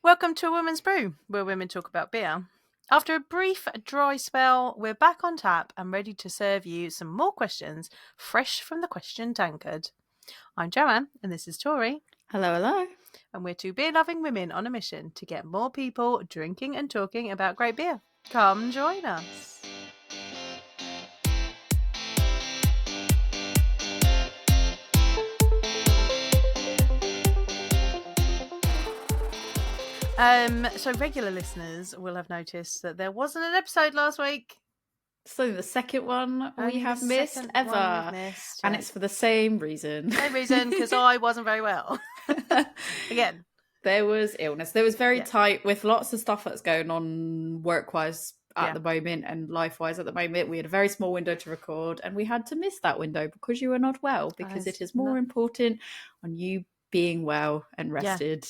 Welcome to A Woman's Brew, where women talk about beer. After a brief dry spell, we're back on tap and ready to serve you some more questions, fresh from the question tankard. I'm Joanne, and this is Tori. Hello, hello. And we're two beer-loving women on a mission to get more people drinking and talking about great beer. Come join us. So regular listeners will have noticed that there wasn't an episode last week. So the second one we have missed ever. And it's for the same reason. Same reason, because I wasn't very well. Again. There was illness. There was very tight with lots of stuff that's going on work-wise at the moment and life-wise at the moment. We had a very small window to record and we had to miss that window because you were not well, because it is more important on you being well and rested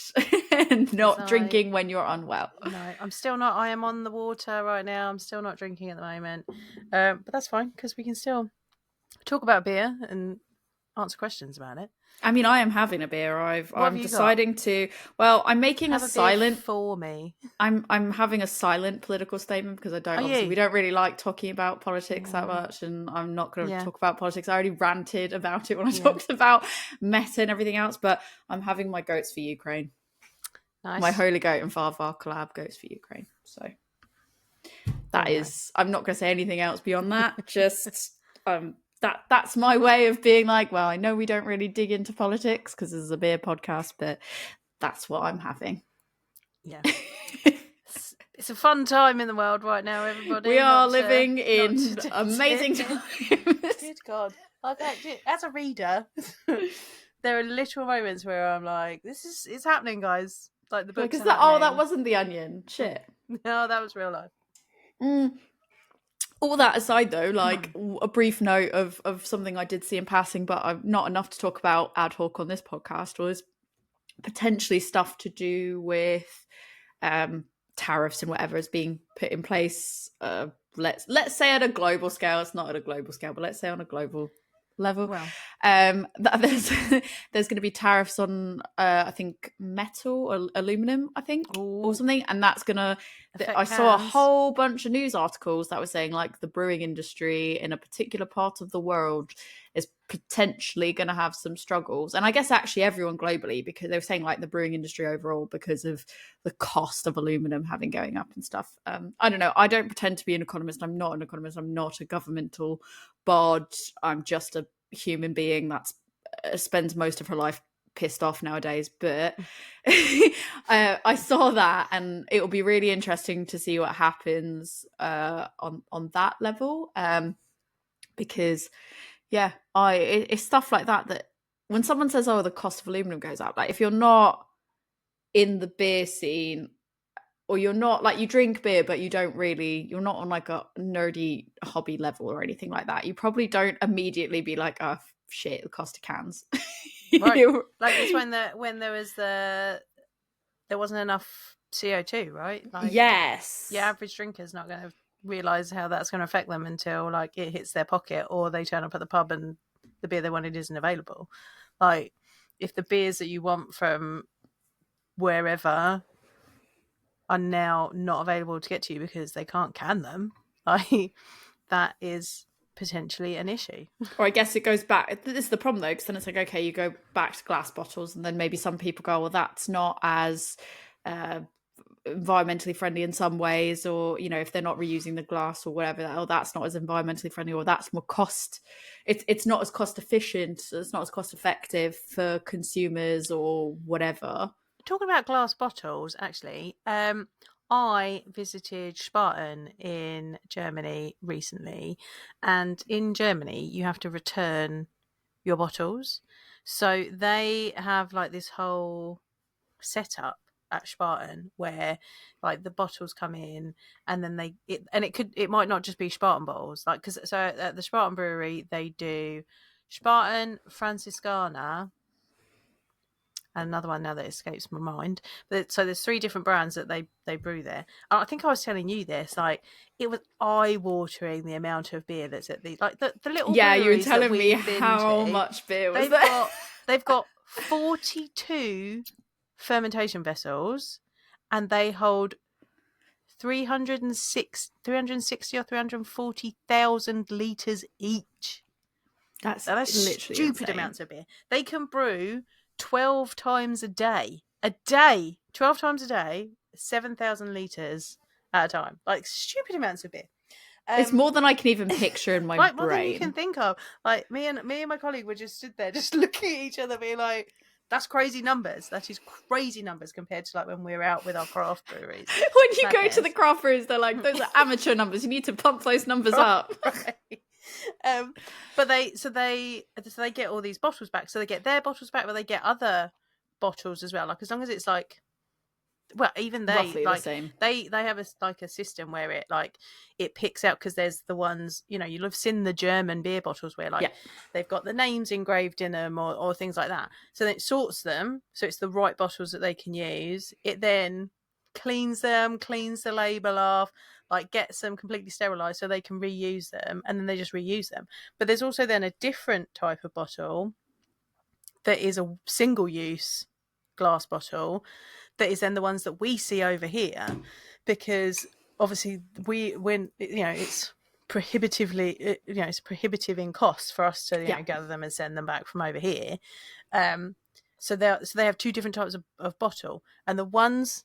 and not drinking when you're unwell. No, I'm still not. I am on the water right now. I'm still not drinking at the moment. But that's fine, because we can still talk about beer and answer questions about it. I mean, I am having a beer. I'm deciding to. Well, I'm making a silent for me. I'm having a silent political statement because I don't. Obviously, we don't really like talking about politics that much, and I'm not going to talk about politics. I already ranted about it when I talked about Meta and everything else. But I'm having my Goats for Ukraine. Nice. My Holy Goat and Varvar collab, Goats for Ukraine. So that is. I'm not going to say anything else beyond that. Just That's my way of being like, well, I know we don't really dig into politics because this is a beer podcast, but that's what I'm having. Yeah. It's a fun time in the world right now, everybody. We are living in amazing times. Good God. As a reader, there are literal moments where I'm like, it's happening, guys. Like the books. That wasn't The Onion. Shit. No, that was real life. All that aside, though, like a brief note of something I did see in passing, but not enough to talk about ad hoc on this podcast, was potentially stuff to do with tariffs and whatever is being put in place. Let's say at a global scale. It's not at a global scale, but let's say on a global level. Well. There's going to be tariffs on I think metal or aluminum, I think, or something, and that's going to. I saw a whole bunch of news articles that were saying like the brewing industry in a particular part of the world is potentially going to have some struggles, and I guess actually everyone globally, because they were saying like the brewing industry overall because of the cost of aluminum having going up and stuff. I don't know. I don't pretend to be an economist. I'm not an economist. I'm not a governmental bod. I'm just a human being that spends most of her life pissed off nowadays, but I saw that, and it will be really interesting to see what happens on that level, because it's stuff like that when someone says, oh, the cost of aluminum goes up, like if you're not in the beer scene, or you're not like, you drink beer but you're not on like a nerdy hobby level or anything like that, you probably don't immediately be like, oh shit, the cost of cans. Right. Like it's when there wasn't enough CO2, right? Like, yes. Your average drinker's not going to realise how that's going to affect them until like it hits their pocket, or they turn up at the pub and the beer they wanted isn't available. Like if the beers that you want from wherever are now not available to get to you because they can't can them, like that is potentially an issue. Or I guess it goes back, this is the problem though, because then it's like, okay, you go back to glass bottles, and then maybe some people go, well, that's not as environmentally friendly in some ways, or if they're not reusing the glass or whatever, that's not as environmentally friendly, or that's more it's not as cost efficient, it's not as cost effective for consumers or whatever. Talking about glass bottles, actually, I visited Spartan in Germany recently, and in Germany you have to return your bottles. So they have like this whole setup at Spartan where like the bottles come in, and then it might not just be Spartan bottles, like because so at the Spartan brewery they do Spartan, Franziskaner, and another one now that escapes my mind. But so there's 3 different brands that they brew there. I think I was telling you this, like it was eye-watering the amount of beer that's at the little you were telling me how much beer was there. They've got 42 fermentation vessels, and they hold 360 or 340,000 litres each. That's literally stupid insane. amounts of beer. They can brew 12 times a day. 12 times a day, 7,000 litres at a time. Like, stupid amounts of beer. It's more than I can even picture in my like, brain. More than you can think of. Like, me and my colleague were just stood there, just looking at each other, being like, "That's crazy numbers. That is crazy numbers compared to like when we're out with our craft breweries." When you go to the craft breweries, they're like, "Those are amateur numbers. You need to pump those numbers up." Right. But they get all these bottles back. So they get their bottles back, but they get other bottles as well. Like, as long as it's like, well, even they roughly like the same. They have a system where it picks out, because there's the ones, you'll have seen the German beer bottles where they've got the names engraved in them or things like that. So then it sorts them, so it's the right bottles that they can use. It then cleans them, cleans the label off, like gets them completely sterilized so they can reuse them, and then they just reuse them. But there's also then a different type of bottle that is a single use glass bottle that is then the ones that we see over here, because obviously it's prohibitively it's prohibitive in cost for us to gather them and send them back from over here. So they have two different types of bottle, and the ones,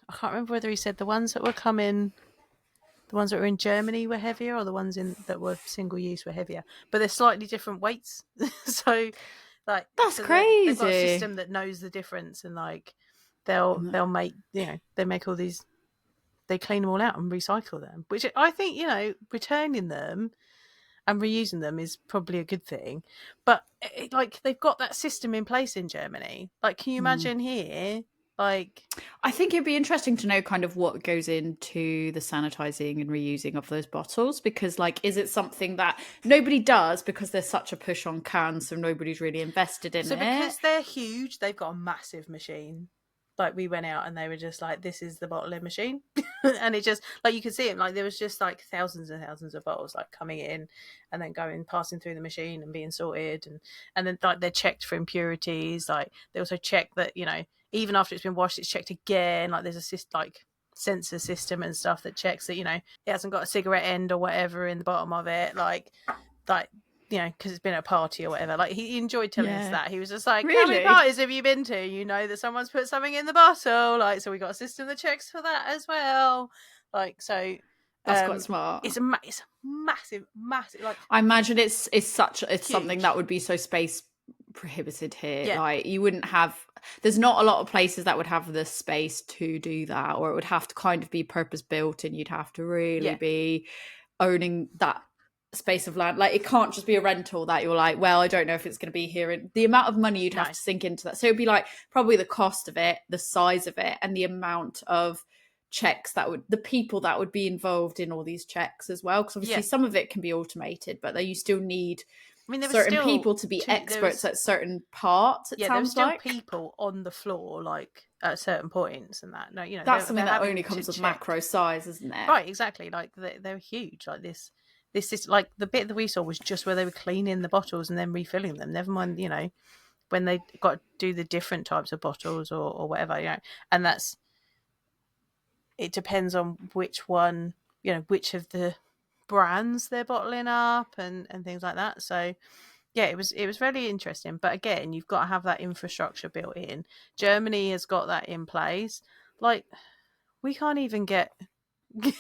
I can't remember whether he said the ones that were in Germany were heavier, or the ones that were single use were heavier, but they're slightly different weights. So like, that's crazy. They've got a system that knows the difference, and like they'll make they make all these, they clean them all out and recycle them, which I think returning them and reusing them is probably a good thing. But like, they've got that system in place in Germany. Like, can you imagine here? Like, I think it'd be interesting to know kind of what goes into the sanitizing and reusing of those bottles, because like, is it something that nobody does because there's such a push on cans, so nobody's really invested in it? So because they're huge, they've got a massive machine. Like, we went out and they were just like, "This is the bottling machine," and it just, like, you could see it, like there was just like thousands and thousands of bottles like coming in and then passing through the machine and being sorted, and then like they're checked for impurities. Like, they also check that even after it's been washed, it's checked again. Like, there's a sensor system and stuff that checks that it hasn't got a cigarette end or whatever in the bottom of it. Like because it's been a party or whatever. Like, he enjoyed telling us that. He was just like, "How many parties have you been to? That someone's put something in the bottle." Like, so we got a system that checks for that as well. Like, so that's quite smart. It's a massive. Like, I imagine it's something that would be so space prohibited here. Yeah. Like, you wouldn't have. There's not a lot of places that would have the space to do that, or it would have to kind of be purpose built, and you'd have to really be owning that space of land. Like, it can't just be a rental that you're like, well, I don't know if it's going to be here. And the amount of money you'd have to sink into that. So it'd be like probably the cost of it, the size of it, and the amount of checks the people that would be involved in all these checks as well. Because obviously some of it can be automated, but you still need certain people to be experts at certain parts. It sounds like people on the floor, like at certain points, and that. No, that's something that only comes with macro size, isn't it? Right, exactly. Like, they're huge. Like, this is like, the bit that we saw was just where they were cleaning the bottles and then refilling them. Never mind, when they got to do the different types of bottles or whatever, and it depends on which one, which of the brands they're bottling up and things like that. So yeah, it was really interesting. But again, you've got to have that infrastructure built in. Germany has got that in place. Like, we can't even get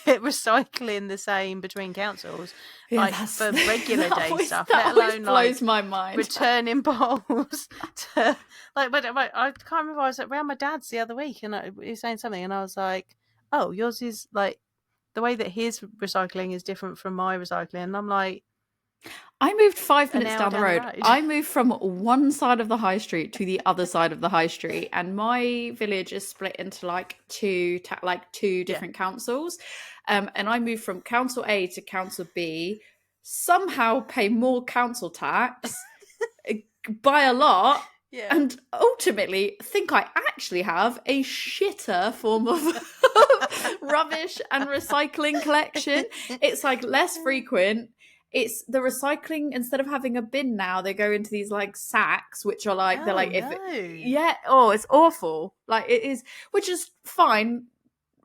recycling the same between councils, like for regular day stuff, let alone blows my mind. Returning bottles to, like, but I can't remember, I was around my dad's the other week and he was saying something and I was like, "Oh, yours is like, the way that his recycling is different from my recycling," and I'm like, I moved 5 minutes down the road. I moved from one side of the high street to the other side of the high street, and my village is split into like two different councils. And I moved from council A to council B, somehow pay more council tax by a lot. Yeah. And ultimately think I actually have a shitter form of rubbish and recycling collection. It's like less frequent. it's the recycling, instead of having a bin now, they go into these like sacks, which are like, they're like, it's awful. Like it is, which is fine,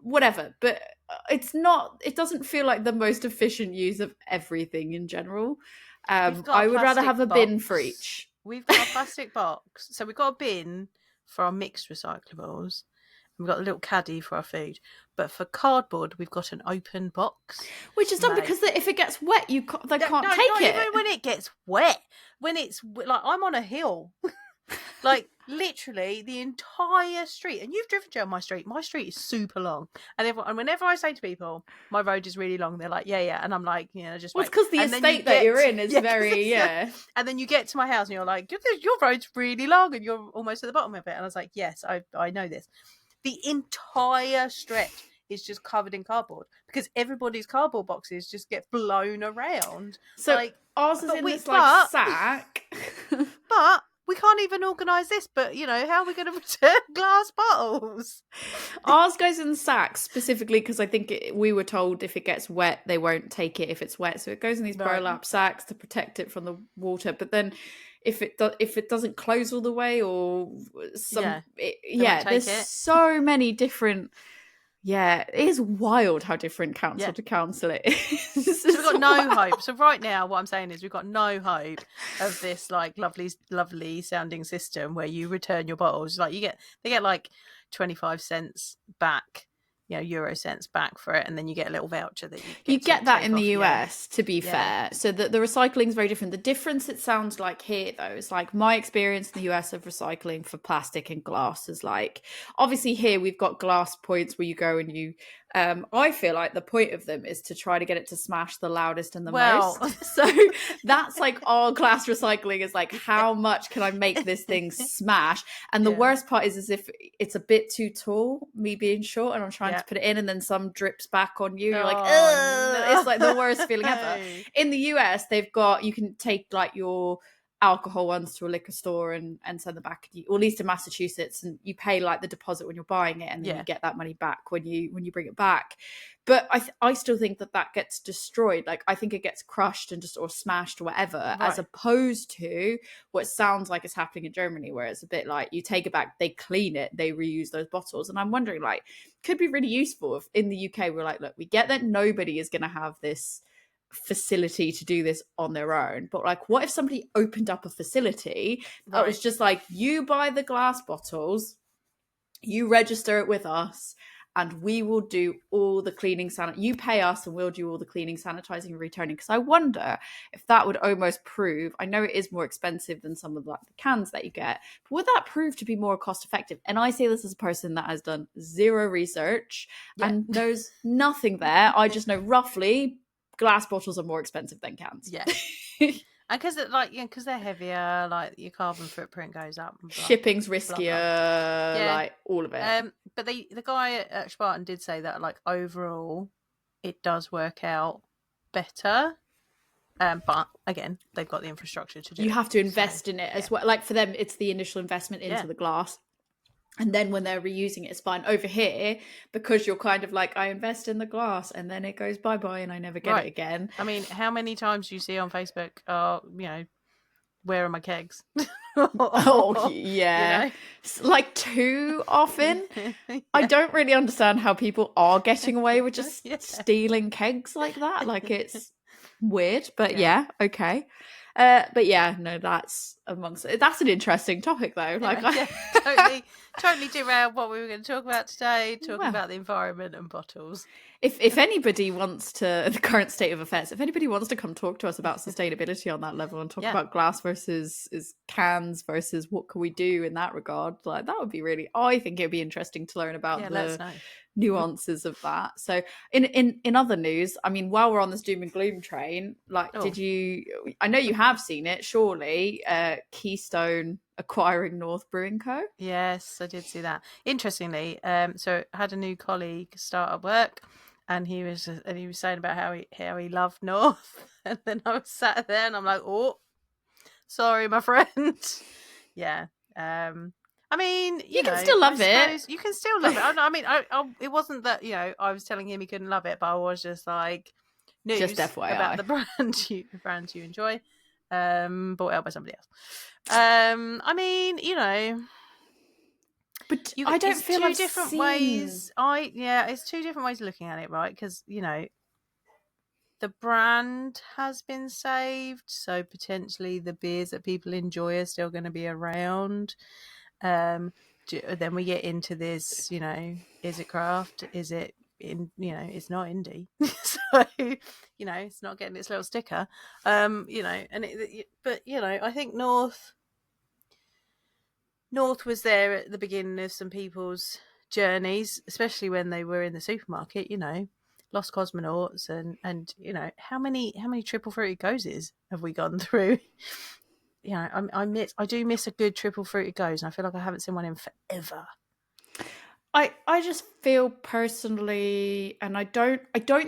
whatever. But it doesn't feel like the most efficient use of everything in general. I would rather have a bin for each. We've got a plastic box. So we've got a bin for our mixed recyclables. We've got a little caddy for our food. But for cardboard, we've got an open box. Which is done because if it gets wet, they can't take it. Even when it gets wet. When it's like, I'm on a hill. Like, literally, the entire street. And you've driven down my street. My street is super long. And whenever I say to people, my road is really long, they're like, yeah. And I'm like, just wait. Well, it's because the estate that you're in is very, And then you get to my house and you're like, your road's really long and you're almost at the bottom of it. And I was like, yes, I know this. The entire stretch is just covered in cardboard because everybody's cardboard boxes just get blown around. So like, ours is in this sack. But we can't even organise this, but how are we going to return glass bottles? Ours goes in the sack specifically because I think we were told if it gets wet, they won't take it if it's wet. So it goes in these burlap sacks to protect it from the water. But then if it doesn't close all the way or there's so many different. Yeah, it is wild how different council to council it is. So we've got no hope. So right now, what I'm saying is we've got no hope of this like lovely sounding system where you return your bottles. Like they get like 25 cents back, euro cents back for it, and then you get a little voucher that you get that in the US. To be fair, so the recycling is very different. The difference, it sounds like here though, is like my experience in the US of recycling for plastic and glass is like, obviously here we've got glass points where you go and you I feel like the point of them is to try to get it to smash the loudest and the most. So that's like our glass recycling is like, how much can I make this thing smash? And the worst part is if it's a bit too tall, me being short, and I'm trying to put it in and then some drips back on you. You're like, ugh. No. It's like the worst feeling ever. In the US, you can take like your alcohol ones to a liquor store and send them back, or at least in Massachusetts, and you pay like the deposit when you're buying it, and then you get that money back when you bring it back. But I still think that gets destroyed. Like I think it gets crushed and or smashed or whatever, as opposed to what sounds like is happening in Germany, where it's a bit like you take it back, they clean it, they reuse those bottles. And I'm wondering, like, could be really useful if in the UK we're like, look, we get that nobody is going to have this facility to do this on their own, but like, what if somebody opened up a facility that was just like, you buy the glass bottles, you register it with us, and we will do all the cleaning, you pay us and we'll do all the cleaning, sanitizing and returning. Because I wonder if that would almost prove, I know it is more expensive than some of like the cans that you get, but would that prove to be more cost effective? And I say this as a person that has done zero research and knows nothing there. I just know roughly glass bottles are more expensive than cans. Yeah. And because they're heavier, like your carbon footprint goes up. Shipping's riskier, like all of it. But the guy at Spartan did say that like overall it does work out better. But again, they've got the infrastructure to do it. You have to invest in it as well. Like for them, it's the initial investment into the glass. And then when they're reusing it, it's fine. Over here, because you're kind of like, I invest in the glass and then it goes bye-bye and I never get it again. I mean, how many times do you see on Facebook, where are my kegs? Like too often. I don't really understand how people are getting away with just stealing kegs like that. Like it's weird, but okay. But that's that's an interesting topic though. Like totally derailed what we were going to talk about today, about the environment and bottles. If anybody wants to, the current state of affairs, if anybody wants to come talk to us about sustainability on that level and talk about glass versus cans versus what can we do in that regard, like that would be really, I think it would be interesting to learn about the nuances of that. So in other news, I mean, while we're on this doom and gloom train, like I know you have seen it, surely, Keystone acquiring North Brewing Co. Yes, I did see that. Interestingly, so I had a new colleague start at work, and he was saying about how he loved North, and then I was sat there and I'm like, oh, sorry, my friend. Yeah. I mean, you can still love it. You can still love it. I mean, it wasn't that I was telling him he couldn't love it, but I was just like, news just FYI. about the brands you enjoy, bought out by somebody else. I mean, but I don't feel I've different seen... ways. It's two different ways of looking at it, right? Because the brand has been saved, so potentially the beers that people enjoy are still going to be around. Then we get into this, is it craft? Is it it's not indie, so it's not getting its little sticker. I think North was there at the beginning of some people's journeys, especially when they were in the supermarket. Lost Cosmonauts and how many triple fruited gozes have we gone through? I do miss a good triple fruited goze, and I feel like I haven't seen one in forever. I just feel personally, and I don't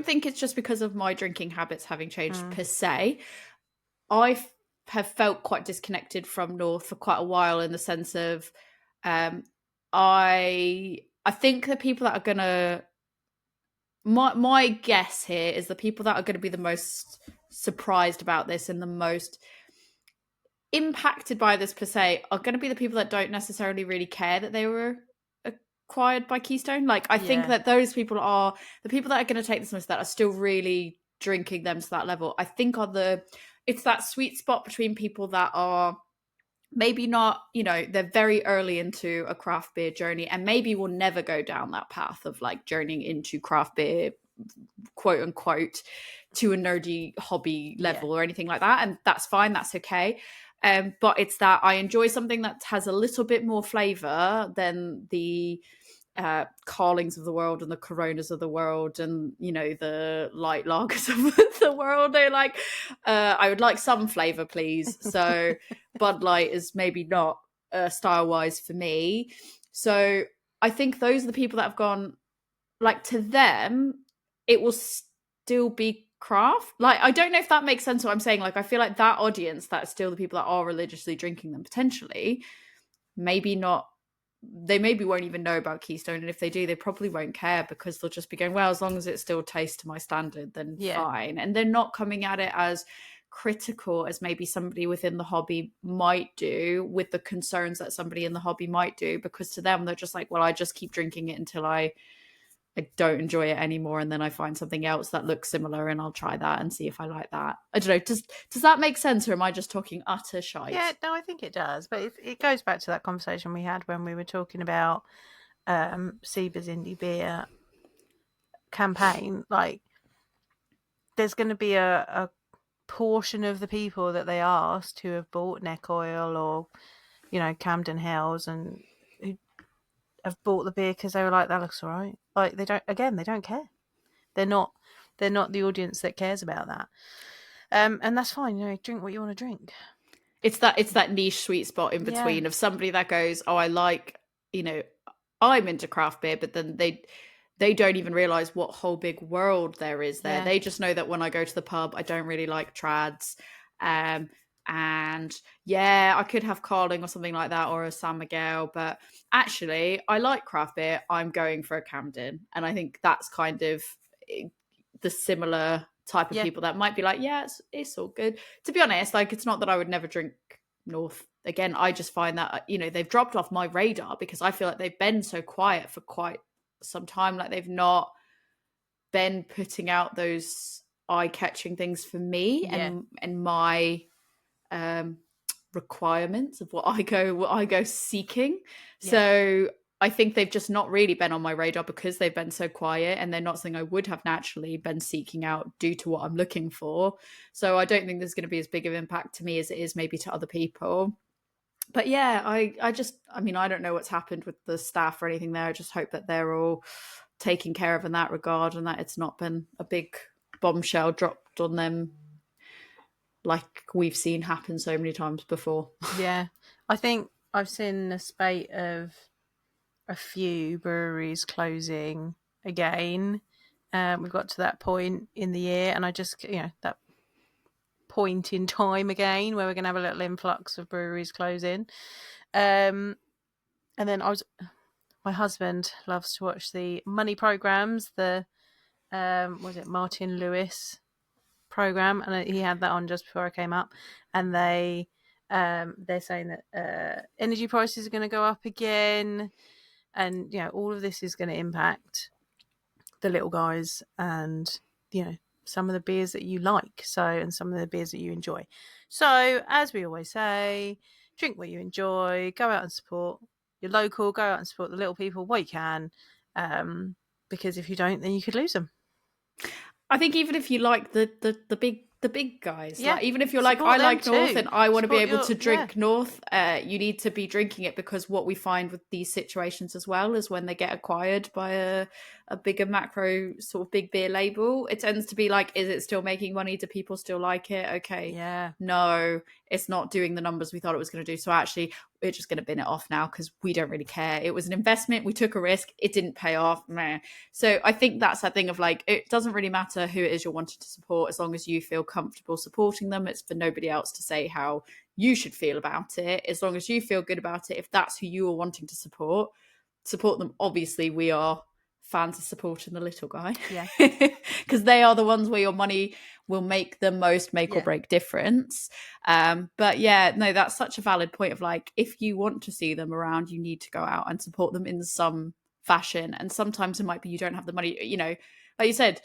think it's just because of my drinking habits having changed per se. I have felt quite disconnected from North for quite a while, in the sense of I think the people that are gonna... My guess here is the people that are going to be the most surprised about this and the most impacted by this per se are going to be the people that don't necessarily really care that they were acquired by Keystone. Like, I think that those people are the people that are going to take this most, that are still really drinking them to that level. I think it's that sweet spot between people that are maybe not, they're very early into a craft beer journey and maybe will never go down that path of like journeying into craft beer, quote unquote, to a nerdy hobby level or anything like that. And that's fine. That's okay. But it's that I enjoy something that has a little bit more flavor than the Carlings of the world and the Coronas of the world and the light lagers of the world. They're like, I would like some flavor, please. So Bud Light is maybe not style wise for me. So I think those are the people that have gone, like, to them it will still be craft. Like, I don't know if that makes sense what I'm saying. Like, I feel like that audience, that's still the people that are religiously drinking them, potentially maybe not, they maybe won't even know about Keystone, and if they do, they probably won't care, because they'll just be going, well, as long as it still tastes to my standard, then fine. And they're not coming at it as critical as maybe somebody within the hobby might do, with the concerns that somebody in the hobby might do, because to them they're just like, well, I just keep drinking it until I don't enjoy it anymore, and then I find something else that looks similar and I'll try that and see if I like that. I don't know, does that make sense, or am I just talking utter shite? Yeah, no, I think it does, but it goes back to that conversation we had when we were talking about Seba's Indie Beer campaign. Like, there's going to be a portion of the people that they asked who have bought Neck Oil or Camden Hells, and who have bought the beer because they were like, that looks all right. Like, they don't care. They're not the audience that cares about that. And that's fine. Drink what you want to drink. It's that niche sweet spot in between of somebody that goes, oh, I like, I'm into craft beer, but then they don't even realize what whole big world there is there. They just know that when I go to the pub, I don't really like trads. And I could have Carling or something like that, or a San Miguel, but actually I like craft beer. I'm going for a Camden. And I think that's kind of the similar type of people that might be like, it's all good. To be honest, like, it's not that I would never drink North again. I just find that, they've dropped off my radar because I feel like they've been so quiet for quite some time. Like, they've not been putting out those eye-catching things for me and my requirements of what I go seeking. So I think they've just not really been on my radar because they've been so quiet, and they're not something I would have naturally been seeking out due to what I'm looking for. So I don't think there's going to be as big of an impact to me as it is maybe to other people. But I don't know what's happened with the staff or anything there. I just hope that they're all taken care of in that regard, and that it's not been a big bombshell dropped on them like we've seen happen so many times before. Yeah, I think I've seen a spate of a few breweries closing again. We've got to that point in the year, and I just, that point in time again where we're going to have a little influx of breweries closing. And then my husband loves to watch the money programs, the was it Martin Lewis program, and he had that on just before I came up, and they're saying that energy prices are going to go up again, and all of this is going to impact the little guys, and some of the beers that you like, and some of the beers that you enjoy. So as we always say, drink what you enjoy, go out and support your local, go out and support the little people what you can, because if you don't, then you could lose them. I think even if you like the big guys, Yeah, like, even if you're like, I like North and I want to be able to drink North, you need to be drinking it, because what we find with these situations as well is when they get acquired by a bigger macro sort of big beer label, it tends to be like, is it still making money? Do people still like it? Okay. Yeah. No, it's not doing the numbers we thought it was going to do. So actually, we're just going to bin it off now because we don't really care. It was an investment. We took a risk. It didn't pay off. Meh. So I think that's that thing of like, it doesn't really matter who it is you're wanting to support, as long as you feel comfortable supporting them. It's for nobody else to say how you should feel about it. As long as you feel good about it, if that's who you are wanting to support them. Obviously, we are fans of supporting the little guy, because they are the ones where your money will make the most or break difference. But yeah, no, that's such a valid point of like, if you want to see them around, you need to go out and support them in some fashion. And sometimes it might be you don't have the money, like you said,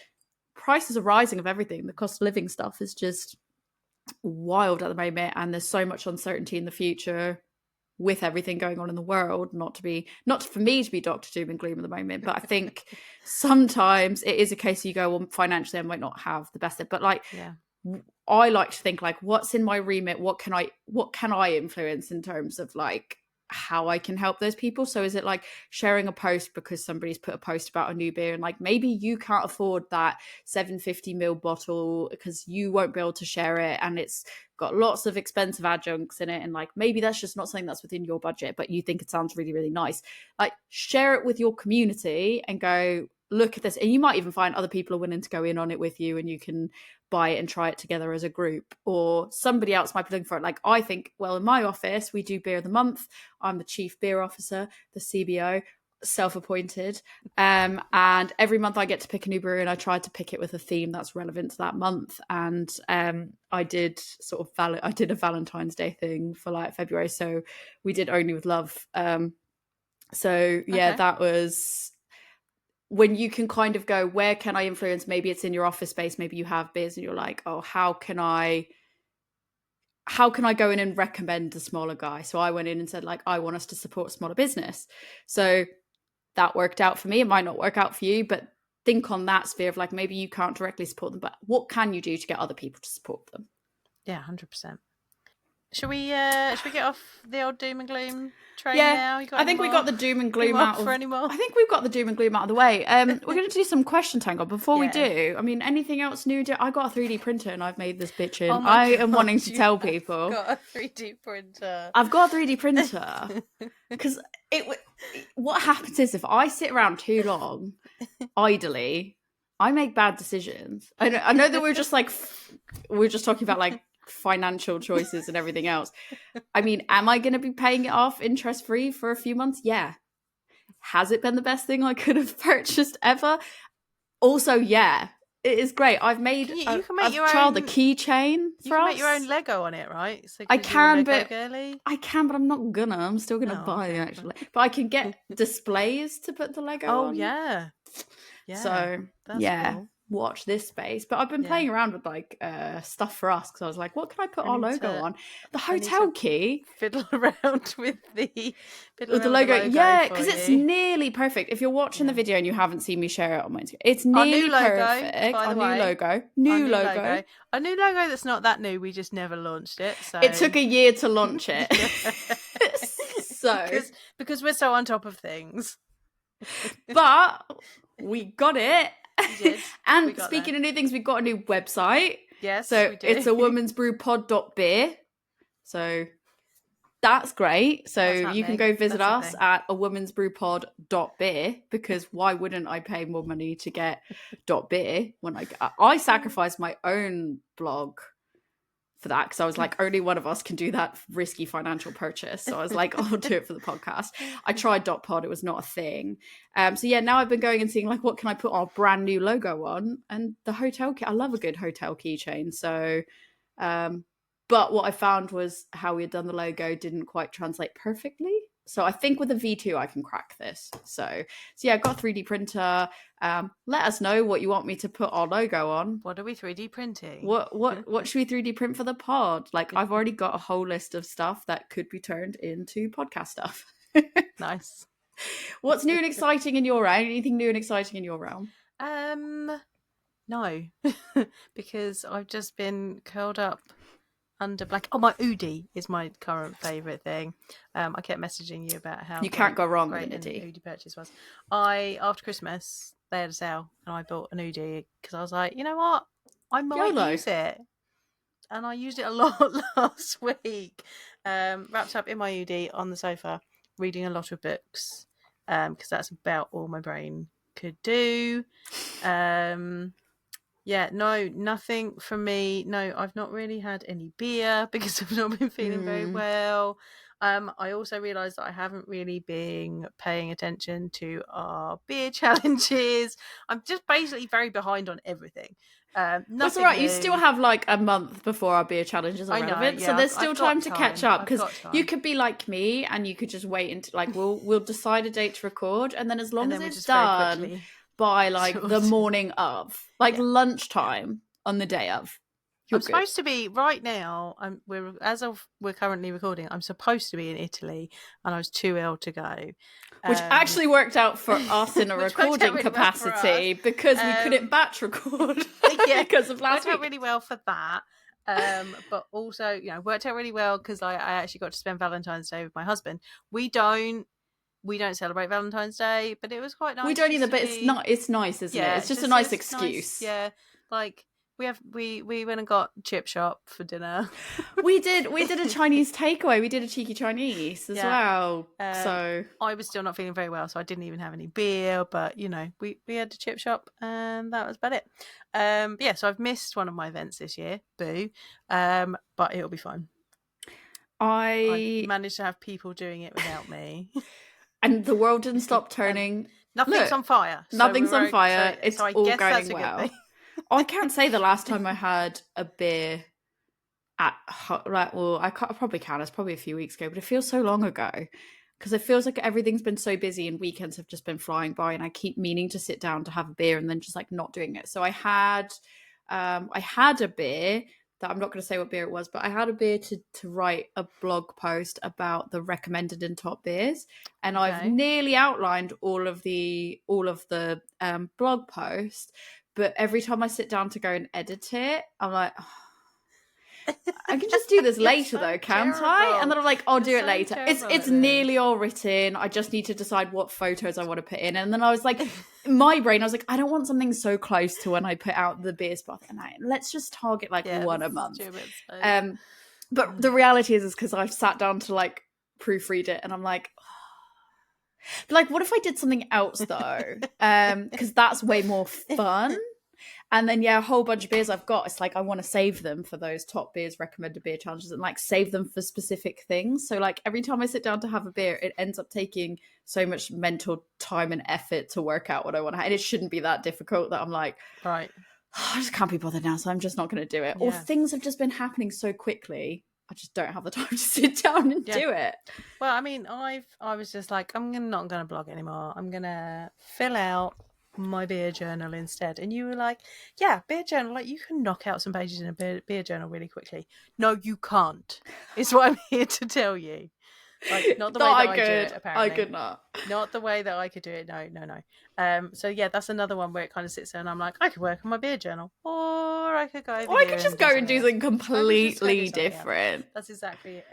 prices are rising of everything. The cost of living stuff is just wild at the moment, and there's so much uncertainty in the future with everything going on in the world. Not for me to be Dr. Doom and Gloom at the moment, but I think sometimes it is a case you go, well, financially I might not have the best, but like, I like to think like, what's in my remit? What can I influence in terms of like how I can help those people? So is it like sharing a post because somebody's put a post about a new beer, and like maybe you can't afford that 750ml bottle because you won't be able to share it, and it's got lots of expensive adjuncts in it, and like maybe that's just not something that's within your budget, but you think it sounds really, really nice. Like, share it with your community and go, look at this. And you might even find other people are willing to go in on it with you, and you can buy it and try it together as a group, or somebody else might be looking for it. Like, I think, well, in my office we do beer of the month. I'm the chief beer officer, the CBO, self-appointed, and every month I get to pick a new brewery, and I try to pick it with a theme that's relevant to that month. And I did I did a Valentine's Day thing for like February, so we did Only with Love. That was when you can kind of go, where can I influence? Maybe it's in your office space, maybe you have beers and you're like, oh, how can I go in and recommend a smaller guy? So I went in and said, like, I want us to support smaller business. So that worked out for me. It might not work out for you, but think on that sphere of like, maybe you can't directly support them, but what can you do to get other people to support them? Yeah, 100%. Should we get off the old doom and gloom train now? I think we got the doom and gloom out of. I think we've got the doom and gloom out of the way. We're going to do some question tangle before we do. I mean, anything else new? I got a 3D printer and I've made this bitch in. I am wanting to tell people. Got a 3D printer. I've got a 3D printer because what happens is if I sit around too long idly, I make bad decisions. I know that we're just talking about like financial choices and everything else. I mean, am I going to be paying it off interest free for a few months? Yeah. Has it been the best thing I could have purchased ever? Also, yeah, it is great. I've made a keychain for us. You can make your own Lego on it, right? So I can, but I'm not gonna. I'm still gonna buy it actually. But I can get displays to put the Lego on. Oh yeah. So cool. Watch this space. But I've been playing around with like stuff for us, because I was like, what can I put our logo on? The hotel key. Fiddle around with the logo. Yeah, because it's nearly perfect. If you're watching the video and you haven't seen me share it on my Instagram, it's nearly perfect. Our new logo. New logo. A new logo that's not that new. We just never launched it. So it took a year to launch it. because we're so on top of things. But we got it. And speaking of new things, we've got a new website. Yes, so we do. It's a womansbrewpod.beer. So that's great. So you can go visit us at a womansbrewpod.beer, because why wouldn't I pay more money to get .beer when I sacrifice my own blog for that, because I was like, only one of us can do that risky financial purchase. So I was like, I'll do it for the podcast. I tried dot pod, it was not a thing. So yeah, now I've been going and seeing like, what can I put our brand new logo on? And the hotel key, I love a good hotel keychain. So but what I found was how we had done the logo didn't quite translate perfectly. So I think with a V2 I can crack this. So yeah, I've got a 3D printer. Let us know what you want me to put our logo on. What are we 3D printing? What should we 3D print for the pod? Like, I've already got a whole list of stuff that could be turned into podcast stuff. Nice. What's new and exciting in your realm? Anything new and exciting in your realm? No, because I've just been curled up under blanket. Oh, my Oodie is my current favourite thing. I kept messaging you about how you can't go wrong with an an Oodie. Oodie purchase was. After Christmas they had a sale and I bought an Oodie because I was like, you know what, I might use it, and I used it a lot last week. Wrapped up in my Oodie on the sofa, reading a lot of books, because that's about all my brain could do. Yeah, no, nothing from me. No, I've not really had any beer because I've not been feeling very well. I also realised that I haven't really been paying attention to our beer challenges. I'm just basically very behind on everything. That's all right. You still have like a month before our beer challenges are relevant, so there's still time to catch up. Because you could be like me and you could just wait until like we'll decide a date to record, and then as long as it's done by like the morning of, like lunchtime on the day of. I'm supposed to be right now. We're currently recording. I'm supposed to be in Italy, and I was too ill to go, which actually worked out for us in a recording capacity because we couldn't batch record. Because of last week. Worked out really well for that. But also, worked out really well because I actually got to spend Valentine's Day with my husband. We don't celebrate Valentine's Day, but it was quite nice. We don't either, but it's nice, isn't it? It's just a nice excuse. Nice, like we went and got chip shop for dinner. we did a Chinese takeaway. We did a cheeky Chinese as well. So I was still not feeling very well, so I didn't even have any beer. But we had the chip shop, and that was about it. So I've missed one of my events this year. Boo. But it'll be fun. I managed to have people doing it without me. And the world didn't stop turning. Nothing's on fire. Nothing's on fire. It's all going well. I can't say the last time I had a beer I probably can. It's probably a few weeks ago, but it feels so long ago because it feels like everything's been so busy and weekends have just been flying by, and I keep meaning to sit down to have a beer and then just like not doing it. So I had a beer. That I'm not going to say what beer it was, but I had a beer to write a blog post about the recommended and top beers, and I've nearly outlined all of the blog post. But every time I sit down to go and edit it, I'm like, I can just do this later though, can't I? And then I'm like, I'll do it later. It's nearly all written. I just need to decide what photos I want to put in. And then I was like, in my brain, I was like, I don't want something so close to when I put out the beer spot. And let's just target like one a month. But the reality is because I've sat down to like proofread it, and I'm like, but like, what if I did something else though? Because that's way more fun. And then, a whole bunch of beers I've got, it's like I want to save them for those top beers, recommended beer challenges, and like save them for specific things. So like every time I sit down to have a beer, it ends up taking so much mental time and effort to work out what I want to have. And it shouldn't be that difficult that I'm like, right, I just can't be bothered now, so I'm just not going to do it. Yeah. Or things have just been happening so quickly, I just don't have the time to sit down and do it. Well, I mean, I was just like, I'm not going to blog anymore. I'm going to fill out my beer journal instead. And you were like, beer journal, like you can knock out some pages in a beer journal really quickly. No, you can't, is what I'm here to tell you. Like, not the way that I do it, apparently. I could not. Not the way that I could do it. No. So that's another one where it kind of sits there and I'm like, I could work on my beer journal, or I could go over I could just go and do something completely different. That's exactly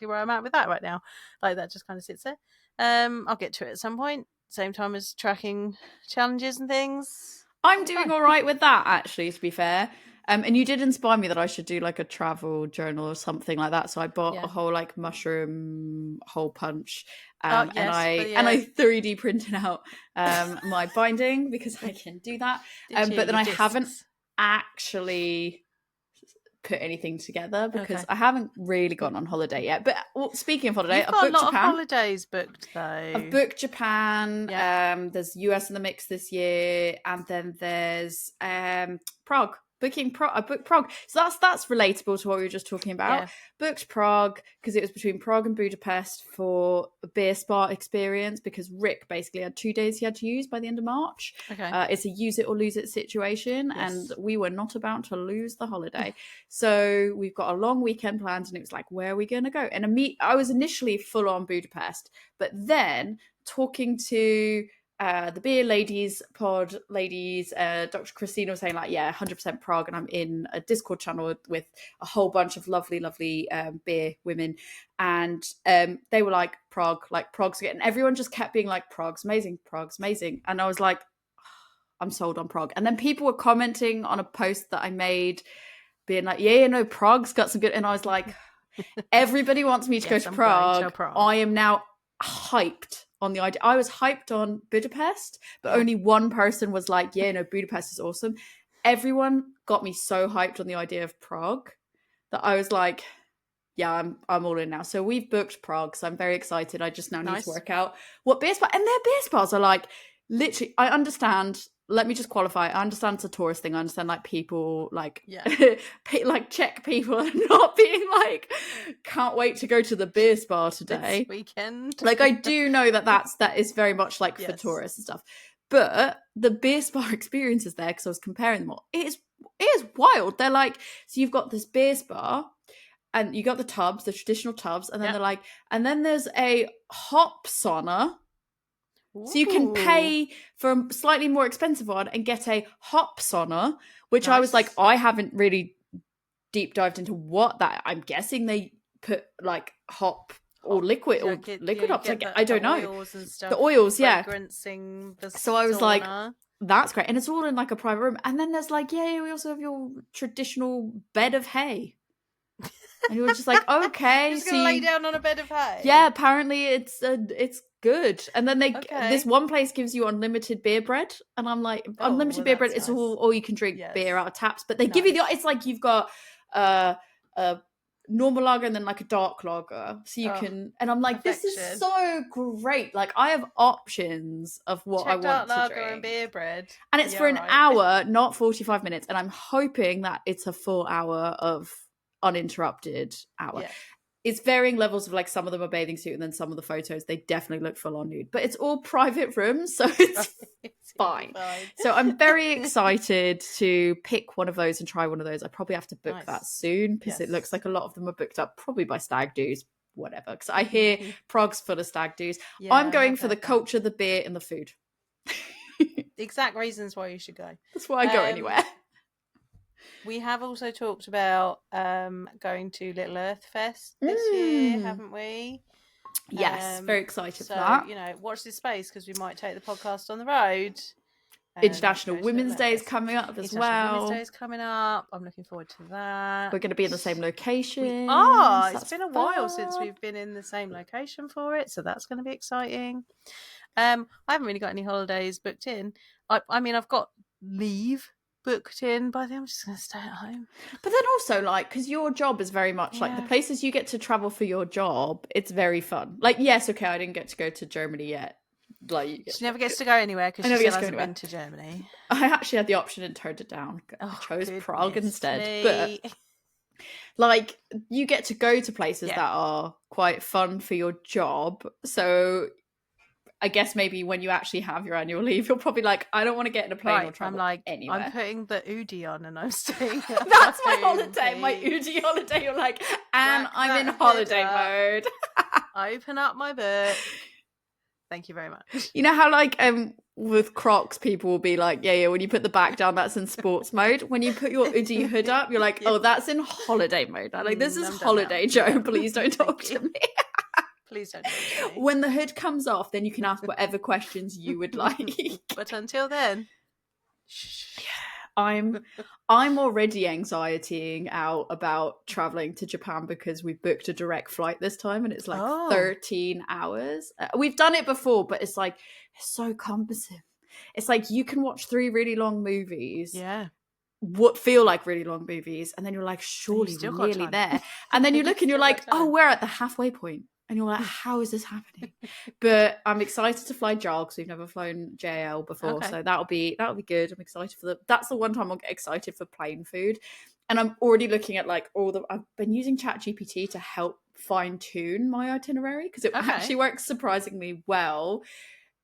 where I'm at with that right now. Like, that just kind of sits there. I'll get to it at some point. Same time as tracking challenges and things. I'm doing all right with that, actually, to be fair. And you did inspire me that I should do like a travel journal or something like that. So I bought a whole like mushroom hole punch, and I 3D printed out my binding because I can do that. But then I haven't actually put anything together because I haven't really gone on holiday yet. But speaking of holiday, I've got a lot of holidays booked though. I've booked Japan. There's US in the mix this year, and then there's Prague. I booked Prague, so that's relatable to what we were just talking about. Booked Prague because it was between Prague and Budapest for a beer spa experience, because Rick basically had 2 days he had to use by the end of March. It's a use it or lose it situation, and we were not about to lose the holiday. So we've got a long weekend planned, and it was like, where are we going to go? And I was initially full on Budapest, but then talking to the beer ladies pod ladies, Dr. Christina was saying like, 100% Prague, and I'm in a Discord channel with a whole bunch of lovely beer women, and they were like, Prague's good, and everyone just kept being like, Prague's amazing, and I was like, I'm sold on Prague. And then people were commenting on a post that I made being like, Prague's got some good, and I was like, everybody wants me to go to Prague. I am now hyped on the idea. I was hyped on Budapest, but only one person was like, Budapest is awesome. Everyone got me so hyped on the idea of Prague that I was like, I'm all in now. So we've booked Prague, so I'm very excited. I just now need to work out what beer spa, and their beer spas are like, literally, I understand. Let me just qualify. I understand it's a tourist thing. I understand like people like like Czech people are not being like, can't wait to go to the beer spa today. This weekend. Like I do know that is very much like for tourists and stuff. But the beer spa experience is there, because I was comparing them all. It is wild. They're like, so you've got this beer spa, and you got the tubs, the traditional tubs, and then they're like, and then there's a hop sauna. So you can pay for a slightly more expensive one and get a hop sauna, which I was like, I haven't really deep dived into what that. I'm guessing they put like hop or liquid or liquid hops. I don't know. Oils and stuff, the oils, So I was like, that's great, and it's all in like a private room. And then there's like, we also have your traditional bed of hay. And you were just like, okay, you're just gonna lay down on a bed of hay. Yeah, apparently it's good. And then this one place gives you unlimited beer bread, and I'm like, unlimited beer bread. It's all you can drink beer out of taps, but they give you it's like you've got a normal lager and then like a dark lager, so you can. And I'm like, this is so great. Like I have options of what I want to lager drink. And beer bread, and it's for an hour, not 45 minutes. And I'm hoping that it's a full hour of uninterrupted hour. It's varying levels of like, some of them are bathing suit, and then some of the photos they definitely look full on nude, but it's all private rooms, so it's fine. So I'm very excited to pick one of those and try one of those. I probably have to book that soon, because it looks like a lot of them are booked up, probably by stag do's, whatever, because I hear Prague's full of stag do's. I'm going for the culture, the beer, and the food. The exact reasons why you should go. That's why I go anywhere. We have also talked about going to Little Earth Fest this year, haven't we? Yes, very excited for that. Watch this space, because we might take the podcast on the road. International Women's Day is coming up as well. Women's Day is coming up. I'm looking forward to that. We're going to be in the same location. It's been a while since we've been in the same location for it, so that's going to be exciting. I haven't really got any holidays booked in. I mean, I've got leave booked in, but I think I'm just going to stay at home. But then also, like, because your job is very much like the places you get to travel for your job, it's very fun. Like, yes, okay, I didn't get to go to Germany yet. Like, she never gets to go anywhere because she still hasn't been to Germany. I actually had the option and turned it down. I chose Prague instead. But like, you get to go to places that are quite fun for your job. So I guess maybe when you actually have your annual leave, you're probably like, I don't want to get in a plane or travel anywhere. I'm putting the Udi on and I'm staying at That's my holiday, my Udi holiday. You're like, and I'm in holiday mode. Open up my book. Thank you very much. You know how like with Crocs, people will be like, when you put the back down, that's in sports mode. When you put your Udi hood up, you're like, oh, that's in holiday mode. I'm like, this is holiday, Joe. Please don't talk to me. Please don't talk to me. When the hood comes off, then you can ask whatever questions you would like. But until then, I'm already anxietying out about traveling to Japan because we booked a direct flight this time and it's like 13 hours. We've done it before, but it's like, it's so cumbersome. It's like you can watch 3 really long movies. Yeah. what feel like really long movies, and then you're like, surely we're nearly there, and then you look and you're like, oh, we're at the halfway point, and you're like, how is this happening? But I'm excited to fly JAL because we've never flown JL before, so that'll be good. I'm excited for that's the one time I'll get excited for plane food. And I'm already looking at like I've been using ChatGPT to help fine tune my itinerary because it actually works surprisingly well.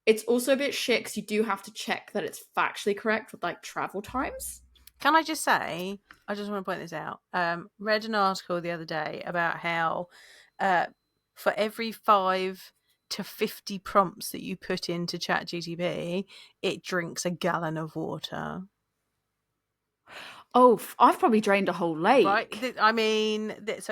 It's also a bit shit because you do have to check that it's factually correct with like travel times. Can I just say, I just want to point this out. Read an article the other day about how for every 5 to 50 prompts that you put into ChatGPT, it drinks a gallon of water. Oh, I've probably drained a whole lake. Right. I mean, that's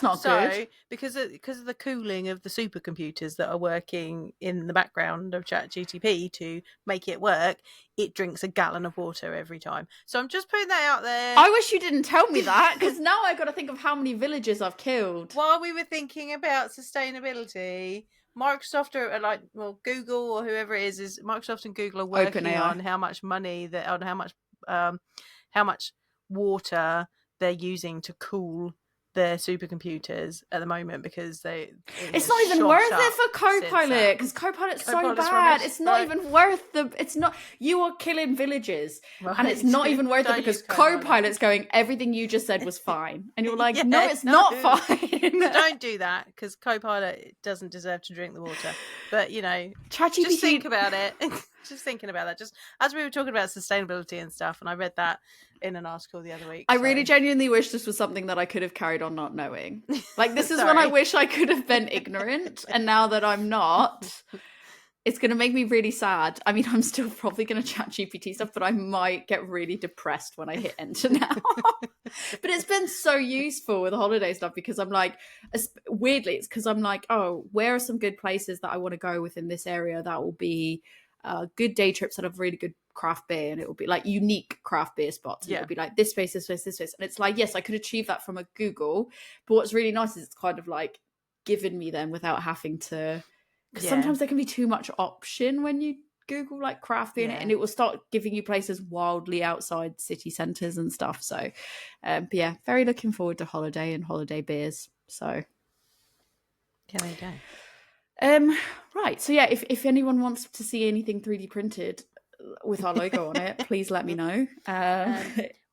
not good. Because of the cooling of the supercomputers that are working in the background of ChatGPT to make it work, it drinks a gallon of water every time. So I'm just putting that out there. I wish you didn't tell me that, because now I've got to think of how many villages I've killed. While we were thinking about sustainability, Microsoft are like, well, Google or whoever it is Microsoft and Google are working on how much money how much water they're using to cool their supercomputers at the moment, because it's not even worth it for Copilot, because Copilot's so bad. It's not even worth you are killing villages, and it's not even worth it because Copilot's going, everything you just said was fine, and you're like, no, it's not fine. So don't do that, because Copilot doesn't deserve to drink the water. But ChatGPT, just think about it. Just thinking about that, just as we were talking about sustainability and stuff, and I read that in an article the other week. I really genuinely wish this was something that I could have carried on not knowing. Like, this is when I wish I could have been ignorant, and now that I'm not, it's going to make me really sad. I mean, I'm still probably going to chat GPT stuff, but I might get really depressed when I hit enter now. But it's been so useful with the holiday stuff, because I'm like, weirdly, it's because I'm like, oh, where are some good places that I want to go within this area that will be good day trips that have really good craft beer, and it will be like unique craft beer spots, and it'll be like this space, this space, this space, and it's like, yes, I could achieve that from a Google, but what's really nice is it's kind of like given me them without having to, because sometimes there can be too much option when you Google like craft beer, and it will start giving you places wildly outside city centres and stuff. So but yeah, very looking forward to holiday and holiday beers. So there you go. Right, so yeah, if anyone wants to see anything 3D printed with our logo on it, please let me know.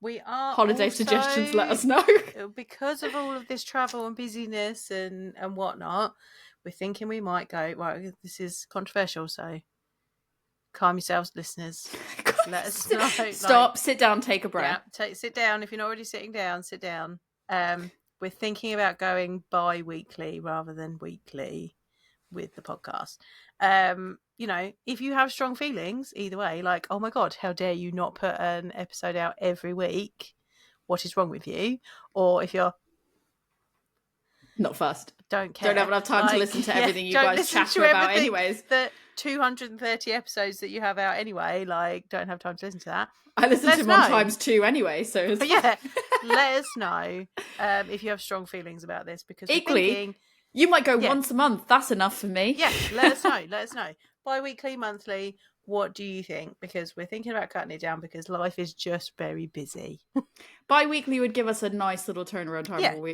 We are holiday suggestions, let us know. Because of all of this travel and busyness and whatnot, we're thinking we might go, right, this is controversial, so calm yourselves, listeners. Let us know. Stop, sit down, take a breath. Yeah, sit down. If you're not already sitting down, sit down. We're thinking about going bi-weekly rather than weekly with the podcast. If you have strong feelings either way, like, oh my god, how dare you not put an episode out every week, what is wrong with you? Or if you're not fast, don't care, don't have enough time to listen to everything you guys chatter about anyways, the 230 episodes that you have out anyway, like, don't have time to listen to that. I listen to them on times 2 anyway, so it's yeah, let us know if you have strong feelings about this, because equally you might go once a month. That's enough for me. Yeah, let us know. Bi-weekly, monthly, what do you think? Because we're thinking about cutting it down because life is just very busy. Bi-weekly would give us a nice little turnaround time where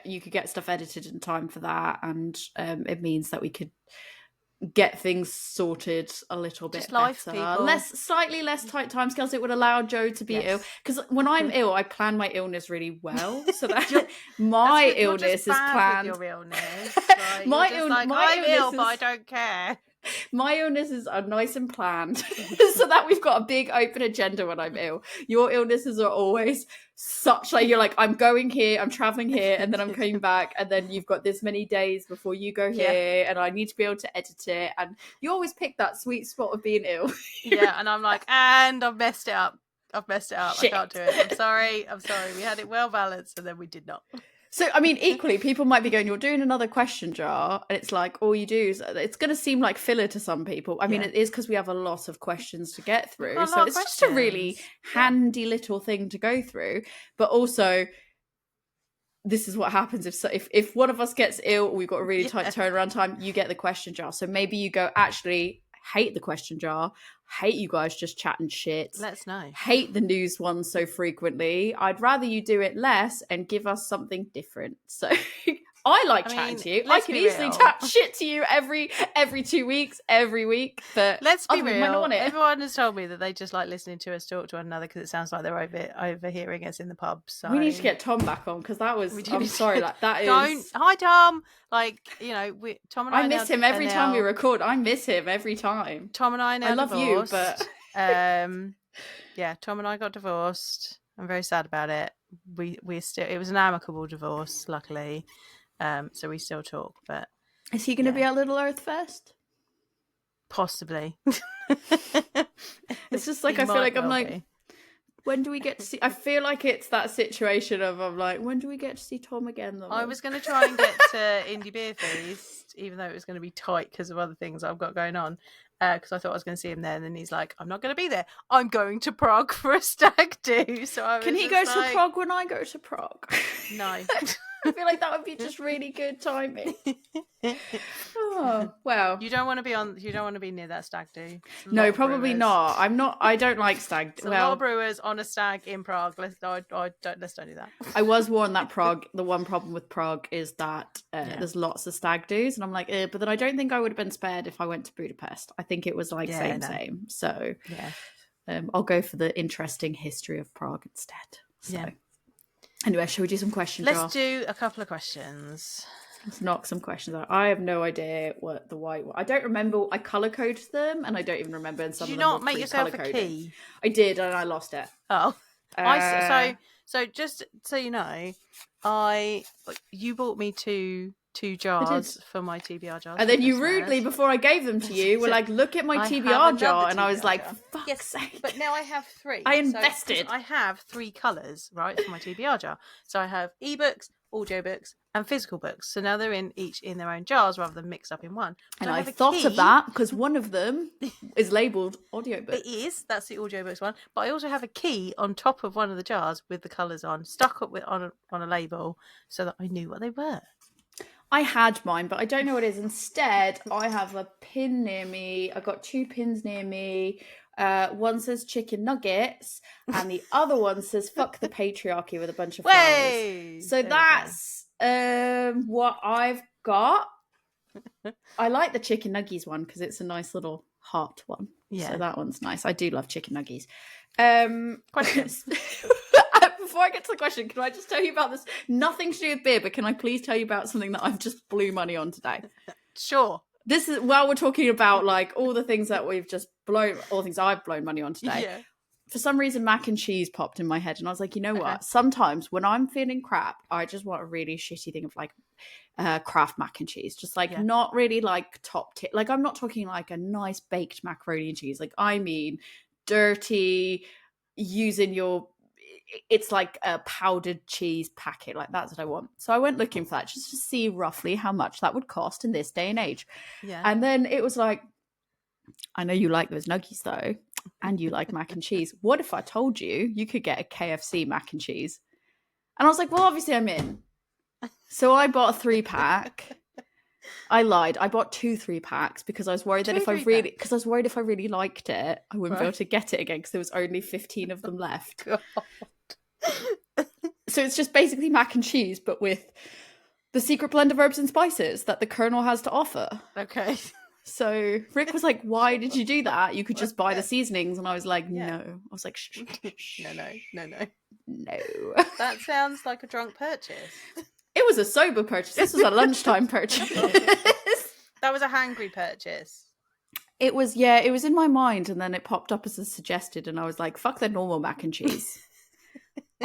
you could get stuff edited in time for that, and it means that we could get things sorted a little bit better. Slightly less tight timescales. It would allow Joe to be ill, because when I'm ill, I plan my illness really well, so that my illness is planned. Your illness. I'm ill, but I don't care. My illnesses are nice and planned, so that we've got a big open agenda when I'm ill. Your illnesses are always such like, you're like, I'm going here, I'm traveling here, and then I'm coming back, and then you've got this many days before you go here, and I need to be able to edit it, and you always pick that sweet spot of being ill. And I'm like, and I've messed it up. Shit. I can't do it. I'm sorry. We had it well balanced, and then we did not. So, I mean, equally, people might be going, you're doing another question jar, and it's like, all you do is, it's going to seem like filler to some people. I mean, it is because we have a lot of questions to get through. So it's just a really handy little thing to go through. But also, this is what happens if one of us gets ill, we've got a really tight turnaround time, you get the question jar. So maybe you go, actually, hate the question jar, hate you guys just chatting shit. Let us know. Hate the news ones so frequently. I'd rather you do it less and give us something different. So I like chatting to you. I can easily chat shit to you every 2 weeks, every week. But let's be real. Everyone has told me that they just like listening to us talk to one another because it sounds like they're overhearing us in the pub. So we need to get Tom back on because that was. I'm sorry, like that is. Hi Tom. Like Tom and I miss him every time we record. I miss him every time. Tom and I now. I love divorced. You, but yeah, Tom and I got divorced. I'm very sad about it. We still. It was an amicable divorce, luckily. So we still talk, but is he going to be at Little Earth Fest? Possibly. It's just like I feel like I'm like, when do we get to see? I feel like it's that situation of I'm like, when do we get to see Tom again? Though I was going to try and get to Indie Beer Feast, even though it was going to be tight because of other things I've got going on. Because I thought I was going to see him there, and then he's like, "I'm not going to be there. I'm going to Prague for a stag do." So can he go to Prague when I go to Prague? No. I feel like that would be just really good timing. Oh, well. You don't want to be near that stag do. No, probably not. I don't like stag. A lot of brewers on a stag in Prague. Let's don't do that. I was warned that Prague, the one problem with Prague is that there's lots of stag do's, and I'm like, but then I don't think I would have been spared if I went to Budapest. I think it was like same. So I'll go for the interesting history of Prague instead. So. Yeah. Anyway, shall we do some questions? Let's do a couple of questions. Let's knock some questions out. I have no idea what the white one. I don't remember. I color coded them, and I don't even remember. And some did of you them not make yourself a key? I did, and I lost it. Oh, so just so you know, you bought me two jars for my TBR jars, and then you rudely, before I gave them to you, were like, "Look at my TBR jar," and I was like, "For fuck's sake!" But now I have three. I invested. I have three colours, right, for my TBR jar. So I have ebooks, audiobooks, and physical books. So now they're each in their own jars rather than mixed up in one. But and I thought of that because one of them is labelled audiobook. It is. That's the audiobooks one. But I also have a key on top of one of the jars with the colours on, stuck up on a label so that I knew what they were. I had mine, but I don't know what it is. Instead, I have a pin near me. I've got two pins near me. One says chicken nuggets, and the other one says "fuck the patriarchy" with a bunch of flowers. So that's what I've got. I like the chicken nuggies one because it's a nice little heart one. Yeah, so that one's nice. I do love chicken nuggies. Questions. Before I get to the question, can I just tell you about this? Nothing to do with beer, but can I please tell you about something that I've just blew money on today? Sure. This is while we're talking about like all the things that we've just blown, all the things I've blown money on today. Yeah. For some reason, mac and cheese popped in my head, and I was like, you know what? Sometimes when I'm feeling crap, I just want a really shitty thing of like Kraft mac and cheese, just like not really like top tier. Like I'm not talking like a nice baked macaroni and cheese. Like I mean, dirty, using your. It's like a powdered cheese packet. Like that's what I want. So I went looking for that just to see roughly how much that would cost in this day and age. Yeah. And then it was like, I know you like those nuggies though, and you like mac and cheese. What if I told you could get a KFC mac and cheese? And I was like, well, obviously I'm in. So I bought a 3-pack. I lied. I bought 2 3-packs because I was worried that if I really liked it, I wouldn't be able to get it again because there was only 15 of them left. God. So it's just basically mac and cheese, but with the secret blend of herbs and spices that the Colonel has to offer. Okay. So Rick was like, why did you do that? You could just buy the seasonings. And I was like, no. I was like, shh. No. That sounds like a drunk purchase. It was a sober purchase. This was a lunchtime purchase. That was a hangry purchase. It was in my mind, and then it popped up as a suggested, and I was like, fuck the normal mac and cheese.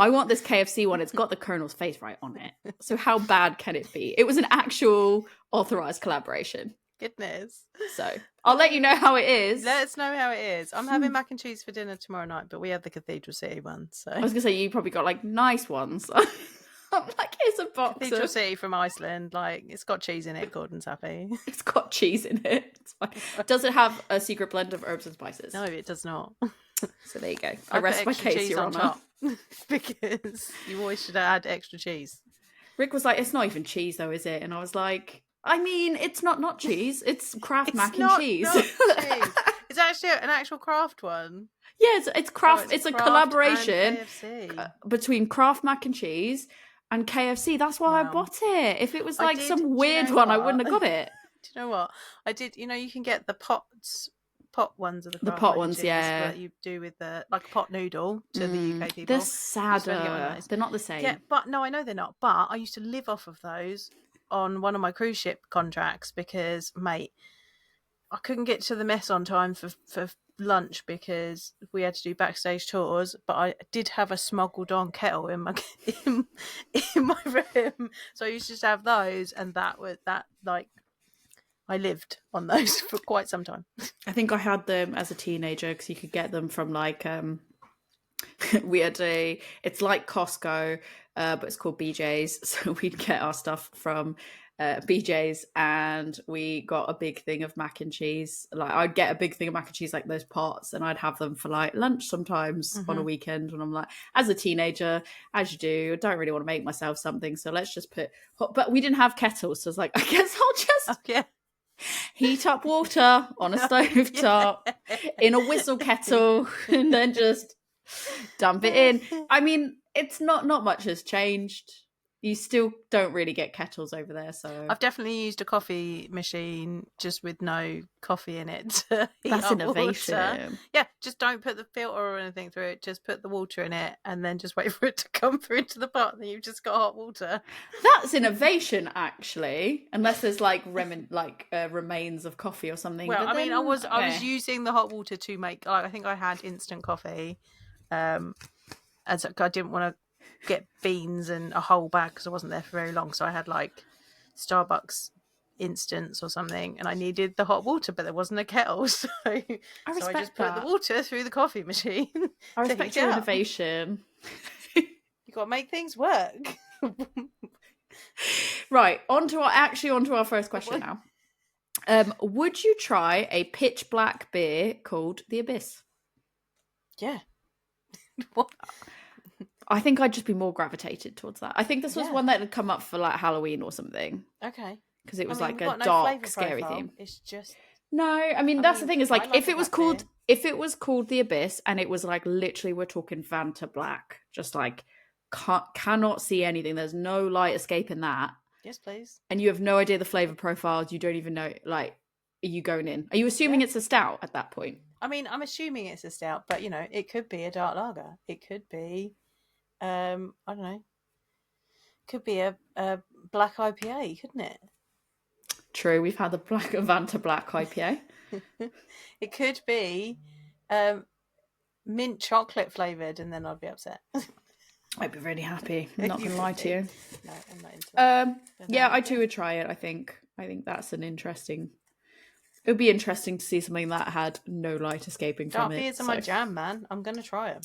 I want this KFC one. It's got the Colonel's face right on it. So how bad can it be? It was an actual authorised collaboration. Goodness. So I'll let you know how it is. Let us know how it is. I'm having mac and cheese for dinner tomorrow night, but we had the Cathedral City one. So I was going to say, you probably got like nice ones. I'm like, here's a box. Cathedral City from Iceland. Like, it's got cheese in it. Gordon's happy. It's got cheese in it. It's fine. Does it have a secret blend of herbs and spices? No, it does not. So there you go. I rest my case, Your Honour. Because you always should add extra cheese. Rick was like, it's not even cheese though, is it? And I was like, I mean, it's not cheese. It's Kraft It's mac and not cheese. not cheese. It's actually an actual Kraft one. Yeah, it's Kraft. It's It's a Kraft and collaboration KFC. between Kraft mac and cheese and KFC. That's why I Wow. bought it. If it was I like did. some Do you weird know one, I what? wouldn't have got it. Do you know what? I did. You know, you can get the pot ones of the The Kraft pot mac and ones, cheese yeah. that you do with the like a pot noodle to the UK people. They're I used to be able to get one of sadder. those. They're not the same. Yeah, but no, I know they're not. But I used to live off of those on one of my cruise ship contracts because, mate, I couldn't get to the mess on time for lunch because we had to do backstage tours. But I did have a smuggled on kettle in my in my room, so I used to just have those, and that was that like. I lived on those for quite some time. I think I had them as a teenager because you could get them from like we had it's like Costco, but it's called BJ's. So we'd get our stuff from BJ's, and we got a big thing of mac and cheese. Like I'd get a big thing of mac and cheese, like those pots, and I'd have them for like lunch sometimes on a weekend. And I'm like, as a teenager, as you do, I don't really want to make myself something, so let's just put hot. But we didn't have kettles, so I was like, I guess I'll just heat up water on a stove top in a whistle kettle and then just dump it in. I mean, it's not much has changed. You still don't really get kettles over there, so I've definitely used a coffee machine just with no coffee in it. That's innovation. Water. Yeah, just don't put the filter or anything through it. Just put the water in it, and then just wait for it to come through into the pot, and then you've just got hot water. That's innovation, actually. Unless there's like remains of coffee or something. Well, but I mean, I was okay. using the hot water to make. Like, I think I had instant coffee, as I didn't want to get beans and a whole bag because I wasn't there for very long, so I had like Starbucks instants or something, and I needed the hot water, but there wasn't a kettle, so I just put the water through the coffee machine. I respect your innovation. You got to make things work. Right, onto our first question now. Would you try a pitch black beer called the Abyss? Yeah. What? I think I'd just be more gravitated towards that. I think this was one that had come up for like Halloween or something. Okay. Because it was like a dark, scary theme. It's just I mean that's the thing is like if it was called the Abyss and it was like literally we're talking Fanta Black, just like cannot see anything. There's no light escaping that. Yes, please. And you have no idea the flavor profiles. You don't even know. Like, are you going in? Are you assuming it's a stout at that point? I mean, I'm assuming it's a stout, but you know, it could be a dark lager. It could be. I don't know. Could be a black IPA, couldn't it? True, we've had the Vanta Black IPA. It could be mint chocolate flavoured, and then I'd be upset. I'd be really happy. I'm not going to lie to you. No, I'm not into that. Yeah, I too would try it, I think. I think that's an interesting... It would be interesting to see something that had no light escaping from it. Dark beers are my jam, man. I'm going to try them.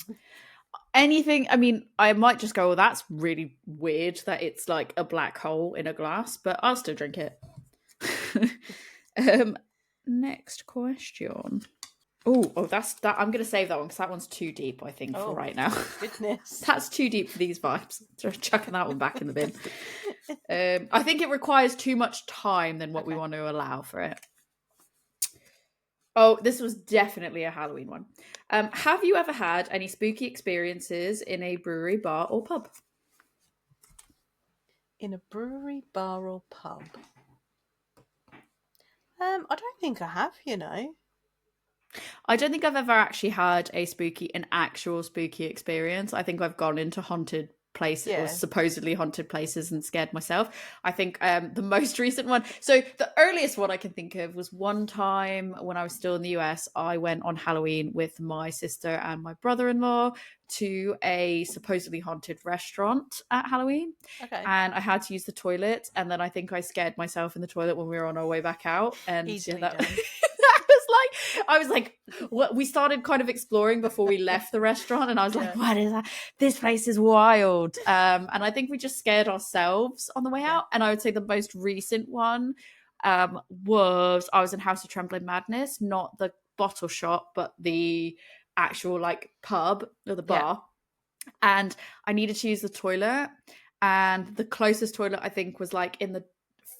Anything, I mean, I might just go, well, that's really weird that it's like a black hole in a glass, but I'll still drink it. Next question. Oh, that's that. I'm going to save that one because that one's too deep, I think, for right now. Goodness. That's too deep for these vibes. So chucking that one back in the bin. I think it requires too much time than what we want to allow for it. Oh, this was definitely a Halloween one. Have you ever had any spooky experiences in a brewery, bar, or pub? In a brewery, bar, or pub? I don't think I have, you know. I don't think I've ever actually had an actual spooky experience. I think I've gone into haunted places or supposedly haunted places and scared myself. I think the most recent one, so the earliest one I can think of was one time when I was still in the US. I went on Halloween with my sister and my brother-in-law to a supposedly haunted restaurant at Halloween. Okay. And I had to use the toilet, and then I think I scared myself in the toilet when we were on our way back out. And easily that done. I was like, what? We started kind of exploring before we left the restaurant, and I was like, what is that? This place is wild. And I think we just scared ourselves on the way out. And I would say the most recent one was I was in House of Trembling Madness, not the bottle shop, but the actual like pub or the bar. And I needed to use the toilet, and the closest toilet I think was like in the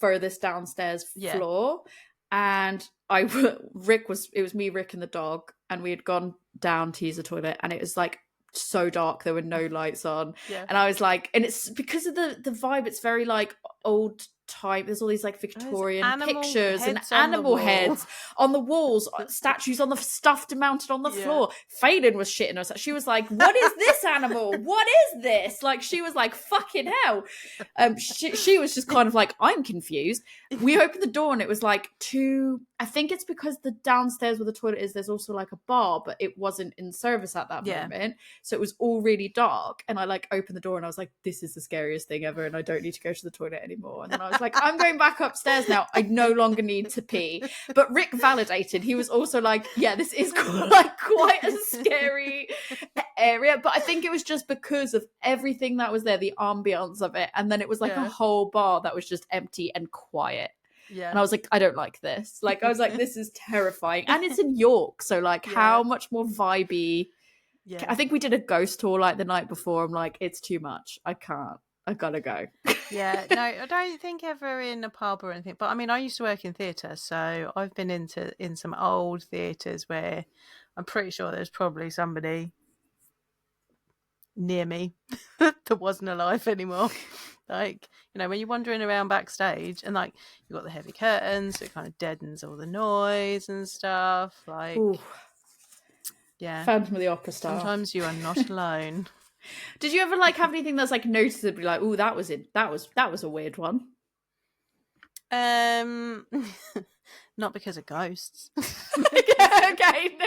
furthest downstairs floor. And it was me, Rick, and the dog, and we had gone down to use the toilet, and it was like so dark, there were no lights on. And I was like, and it's because of the vibe, it's very like old type, there's all these like Victorian pictures and animal heads on the walls, statues on the stuffed and mounted on the floor. Phelan was shitting us. She was like, what is this animal? What is this? Like, she was like, fucking hell. She was just kind of like, I'm confused. We opened the door and it was like I think it's because the downstairs where the toilet is, there's also like a bar, but it wasn't in service at that moment. So it was all really dark. And I like opened the door and I was like, this is the scariest thing ever. And I don't need to go to the toilet anymore. And then I was like, I'm going back upstairs now. I no longer need to pee. But Rick validated. He was also like, yeah, this is like quite a scary area. But I think it was just because of everything that was there, the ambience of it. And then it was like a whole bar that was just empty and quiet. Yeah. And I was like, I don't like this. Like, I was like, this is terrifying. And it's in York. So like how much more vibey. Yeah. I think we did a ghost tour like the night before. I'm like, it's too much. I can't. I gotta go. Yeah. No, I don't think ever in a pub or anything. But I mean, I used to work in theatre. So I've been in some old theatres where I'm pretty sure there's probably somebody near me that wasn't alive anymore. Like, you know, when you're wandering around backstage and like you've got the heavy curtains, it kind of deadens all the noise and stuff. Like, ooh. Yeah, Phantom of the Opera style. Sometimes you are not alone. Did you ever like have anything that's like noticeably like, oh, that was a weird one? Not because of ghosts. Okay. No,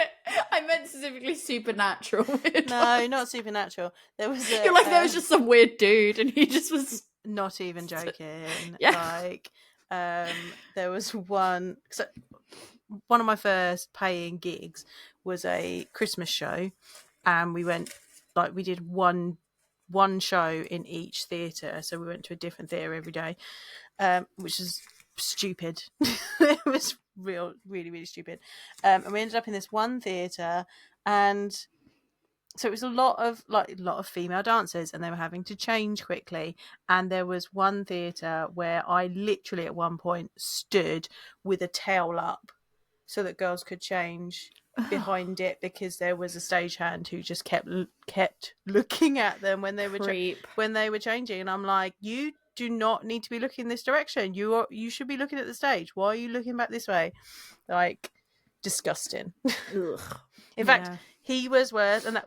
I meant specifically supernatural. No, not supernatural. There was you're like, there was just some weird dude and he just was not even joking. Like there was one of my first paying gigs was a Christmas show, and we did one show in each theatre, so we went to a different theatre every day, which is stupid. It was really, really stupid. And we ended up in this one theatre, and so it was a lot of female dancers, and they were having to change quickly. And there was one theatre where I literally at one point stood with a towel up so that girls could change behind it, because there was a stagehand who just kept looking at them when they were changing. And I'm like, you do not need to be looking this direction. You should be looking at the stage. Why are you looking back this way? Like, disgusting. In fact, he was worse, and that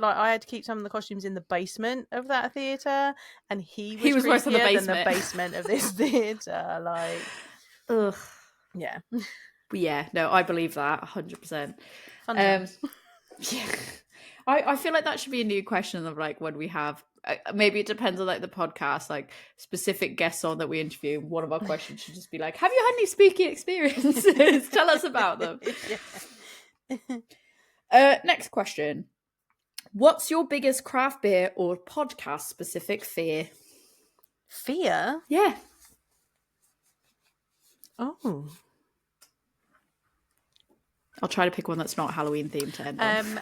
I had to keep some of the costumes in the basement of that theatre, and he was worse than the basement of this theatre. Like, ugh, yeah. Yeah, no, I believe that 100%. Yeah, I feel like that should be a new question of like when we have. Maybe it depends on like the podcast, like specific guests on that we interview. One of our questions should just be like, "Have you had any spooky experiences? Tell us about them." Next question: what's your biggest craft beer or podcast specific fear? Fear? Yeah. Oh. I'll try to pick one that's not Halloween themed to end on.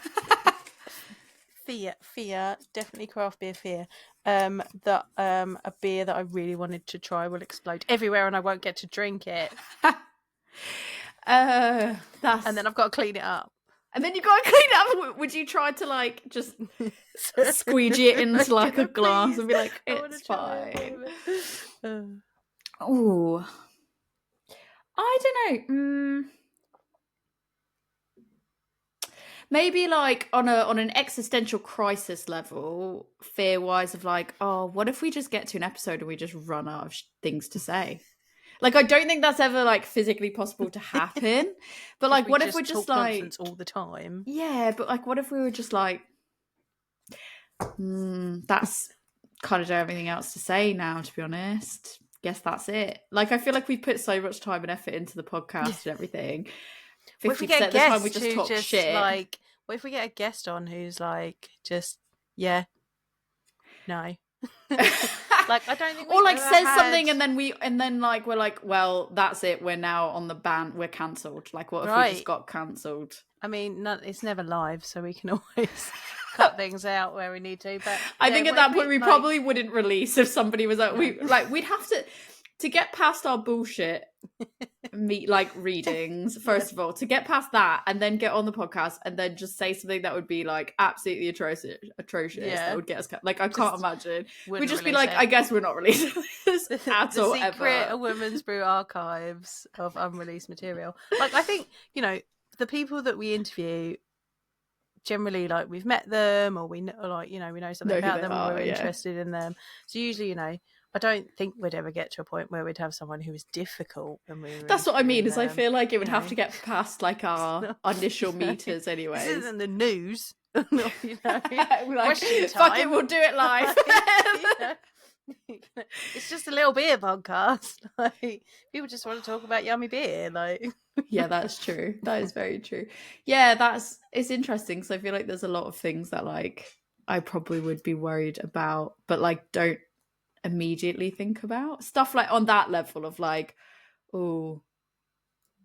Fear, definitely craft beer fear. That a beer that I really wanted to try will explode everywhere and I won't get to drink it. And then I've got to clean it up. And then you got to clean it up. Would you try to like just squeegee it into like a glass and be like, it's fine? Oh, I don't know. Maybe like on an existential crisis level, fear-wise, of like, oh, what if we just get to an episode and we just run out of things to say? Like, I don't think that's ever like physically possible to happen. But like, what if we're just like all the time? Yeah, but like, what if we were just like, that's kind of everything else to say now, to be honest. Guess that's it. Like, I feel like we put so much time and effort into the podcast and everything. 50% of the time we just talk shit. Like, what if we get a guest on who's like, just, no. Like, I don't think or like says something and then like we're like, well, that's it, we're now on the ban, we're cancelled. Like, what if we just got cancelled? I mean, it's never live, so we can always cut things out where we need to. But I think at that point we probably wouldn't release if somebody was like, we'd have to. to get past our bullshit readings, first of all, to get past that and then get on the podcast and then just say something that would be like absolutely atrocious that would get us like, I can't imagine. We'd just be like, I guess we're not releasing this at all ever. The secret Women's Brew archives of unreleased material. Like, I think, you know, the people that we interview, generally, like, we've met them, or we know, like, you know, we know something about them, or we're interested in them. So usually, you know, I don't think we'd ever get to a point where we'd have someone who is difficult. That's what I mean, is I feel like it would have to get past like our initial meters anyway. This isn't the news. You know, like, fuck it, we'll do it live. It's just a little beer podcast. Like, people just want to talk about yummy beer. Like, yeah, that's true. That is very true. Yeah, it's interesting, because I feel like there's a lot of things that like I probably would be worried about, but like don't immediately think about stuff like on that level of like, oh,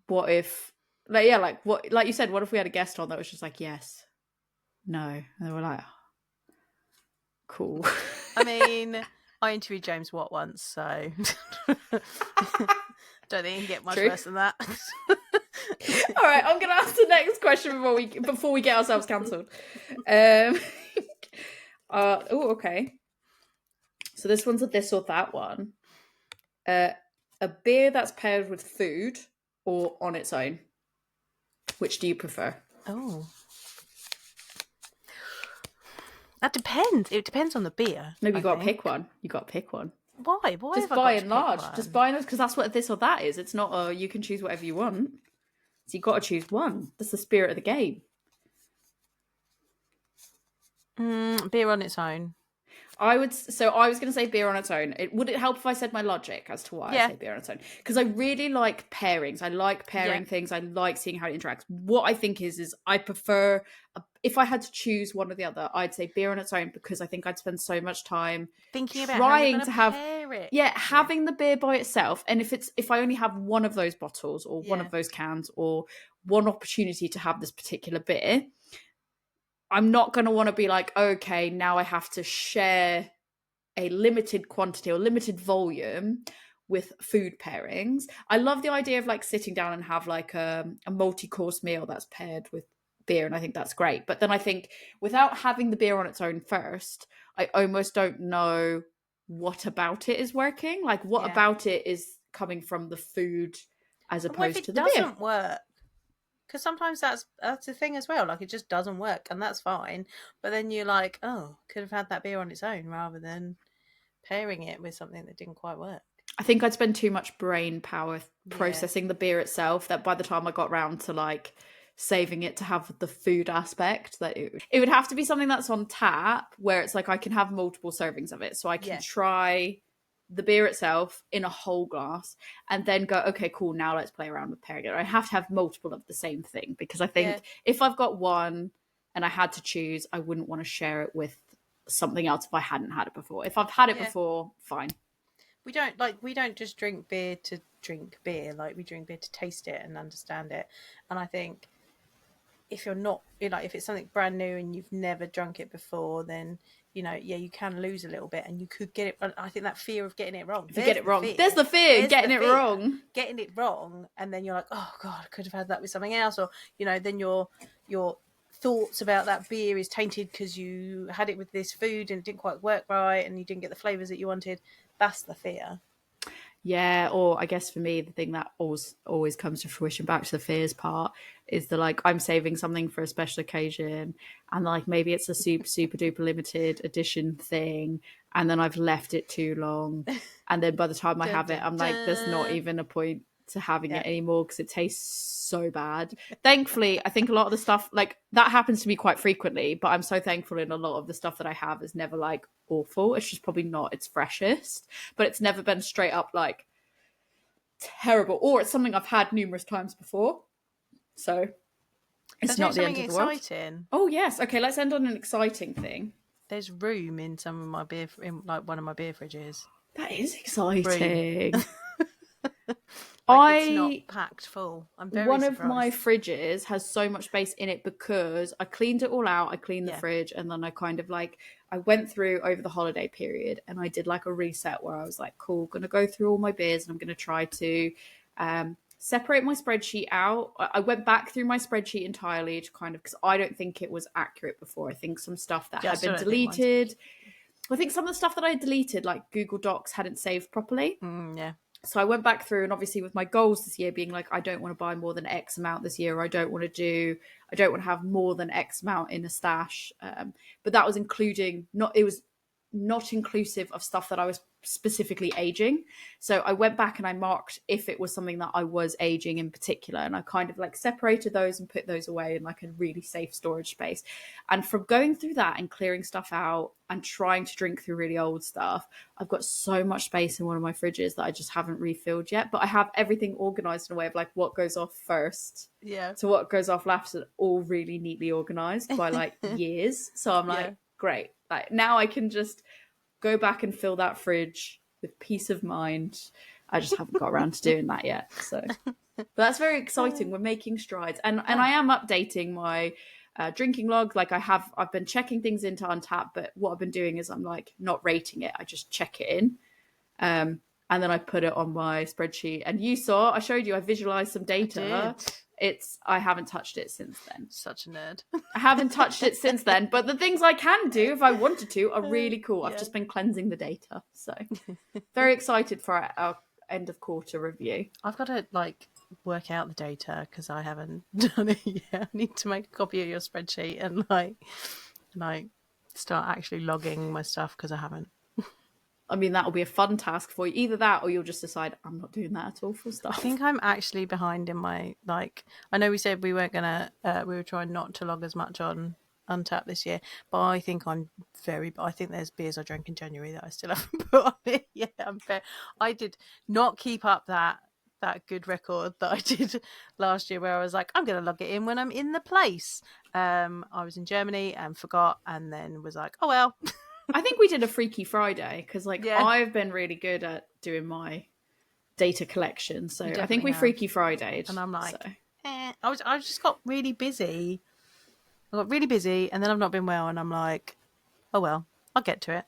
what if, like, yeah, like what, like you said, what if we had a guest on that was just like yes, no, and they were like, oh, cool. I mean, I interviewed James Watt once, so don't think you can get much worse than that. All right, I'm gonna ask the next question before we get ourselves cancelled. Oh, okay. So this one's a this or that one. A beer that's paired with food or on its own. Which do you prefer? Oh. That depends. It depends on the beer. No, you got to pick one. You got to pick one. Why? Why? Just by and large. Just by and large, because that's what this or that is. It's not you can choose whatever you want. So you got to choose one. That's the spirit of the game. Beer on its own. I was going to say beer on its own. Would it help if I said my logic as to why I say beer on its own? Because I really like pairings. I like pairing things. I like seeing how it interacts. What I think is I prefer, if I had to choose one or the other, I'd say beer on its own, because I think I'd spend so much time thinking about trying to have it. Having the beer by itself. And if I only have one of those bottles or one of those cans or one opportunity to have this particular beer, I'm not going to want to be like, okay, now I have to share a limited quantity or limited volume with food pairings. I love the idea of like sitting down and have like a multi-course meal that's paired with beer, and I think that's great. But then I think without having the beer on its own first, I almost don't know what about it is working. Like what about it is coming from the food as opposed to the beer. It doesn't work. Because sometimes that's the thing as well. Like, it just doesn't work, and that's fine. But then you're like, oh, could have had that beer on its own rather than pairing it with something that didn't quite work. I think I'd spend too much brain power processing the beer itself, that by the time I got round to like saving it to have the food aspect, that it would have to be something that's on tap, where it's like I can have multiple servings of it. So I can try the beer itself in a whole glass and then go, okay, cool, now let's play around with pairing it. I have to have multiple of the same thing, because I think if I've got one and I had to choose, I wouldn't want to share it with something else if I hadn't had it before. If I've had it before, fine. We don't just drink beer to drink beer. Like, we drink beer to taste it and understand it. And I think if you're not, like, if it's something brand new and you've never drunk it before, then you can lose a little bit, and you could get it. I think that fear of getting it wrong. If you get it wrong, there's the fear getting it wrong. Getting it wrong, and then you're like, oh god, I could have had that with something else, or then your thoughts about that beer is tainted because you had it with this food and it didn't quite work right, and you didn't get the flavors that you wanted. That's the fear. Yeah, or I guess for me, the thing that always comes to fruition, back to the fears part, is the like, I'm saving something for a special occasion, and like maybe it's a super duper limited edition thing, and then I've left it too long, and then by the time I have it, I'm like, there's not even a point to having it anymore because it tastes so bad. Thankfully, I think a lot of the stuff like that happens to me quite frequently, but I'm so thankful in a lot of the stuff that I have is never like awful. It's just probably not its freshest, but it's never been straight up like terrible, or it's something I've had numerous times before, so it's not the end of the world. Oh yes, okay, let's end on an exciting thing. There's room in some of my beer, in like one of my beer fridges. That is exciting. It's not packed full. I'm very One surprised. of my fridges has so much space in it because I cleaned it all out. I cleaned the fridge, and then I kind of I went through over the holiday period, and I did like a reset where I was like, cool, gonna go through all my beers, and I'm gonna try to separate my spreadsheet out. I went back through my spreadsheet entirely to kind of, because I don't think it was accurate before. I think some stuff that had been deleted. I think some of the stuff that I deleted, like Google Docs, hadn't saved properly. So I went back through, and obviously with my goals this year being like, I don't want to buy more than X amount this year, or I don't want to have more than X amount in a stash. But that was not inclusive of stuff that I was specifically aging. So I went back and I marked if it was something that I was aging in particular, and I kind of separated those and put those away in a really safe storage space. And from going through that and clearing stuff out and trying to drink through really old stuff, I've got so much space in one of my fridges that I just haven't refilled yet. But I have everything organized in a way of what goes off first to what goes off last, and all really neatly organized by years. So I'm great. Now I can just go back and fill that fridge with peace of mind. I just haven't got around to doing that yet. So, but that's very exciting. We're making strides, and I am updating my drinking log. I've been checking things into Untapped, but what I've been doing is I'm not rating it. I just check it in, and then I put it on my spreadsheet. And I showed you, I visualized some data. I haven't touched it since then. Such a nerd. I haven't touched it since then, but the things I can do if I wanted to are really cool. I've just been cleansing the data. So very excited for our end of quarter review. I've got to work out the data because I haven't done it yet. I need to make a copy of your spreadsheet and start actually logging my stuff because I haven't. I mean, that'll be a fun task for you. Either that or you'll just decide, I'm not doing that at all for stuff. I think I'm actually behind in my, I know we said we weren't going to, we were trying not to log as much on Untapped this year, but I think I think there's beers I drank in January that I still haven't put on it. Yeah, I'm fair. I did not keep up that good record that I did last year where I was like, I'm going to log it in when I'm in the place. I was in Germany and forgot, and then was like, oh, well. I think we did a Freaky Friday because I've been really good at doing my data collection. So I think we Freaky Friday'd. And I'm like, I just got really busy. I got really busy and then I've not been well, and I'm like, oh, well, I'll get to it.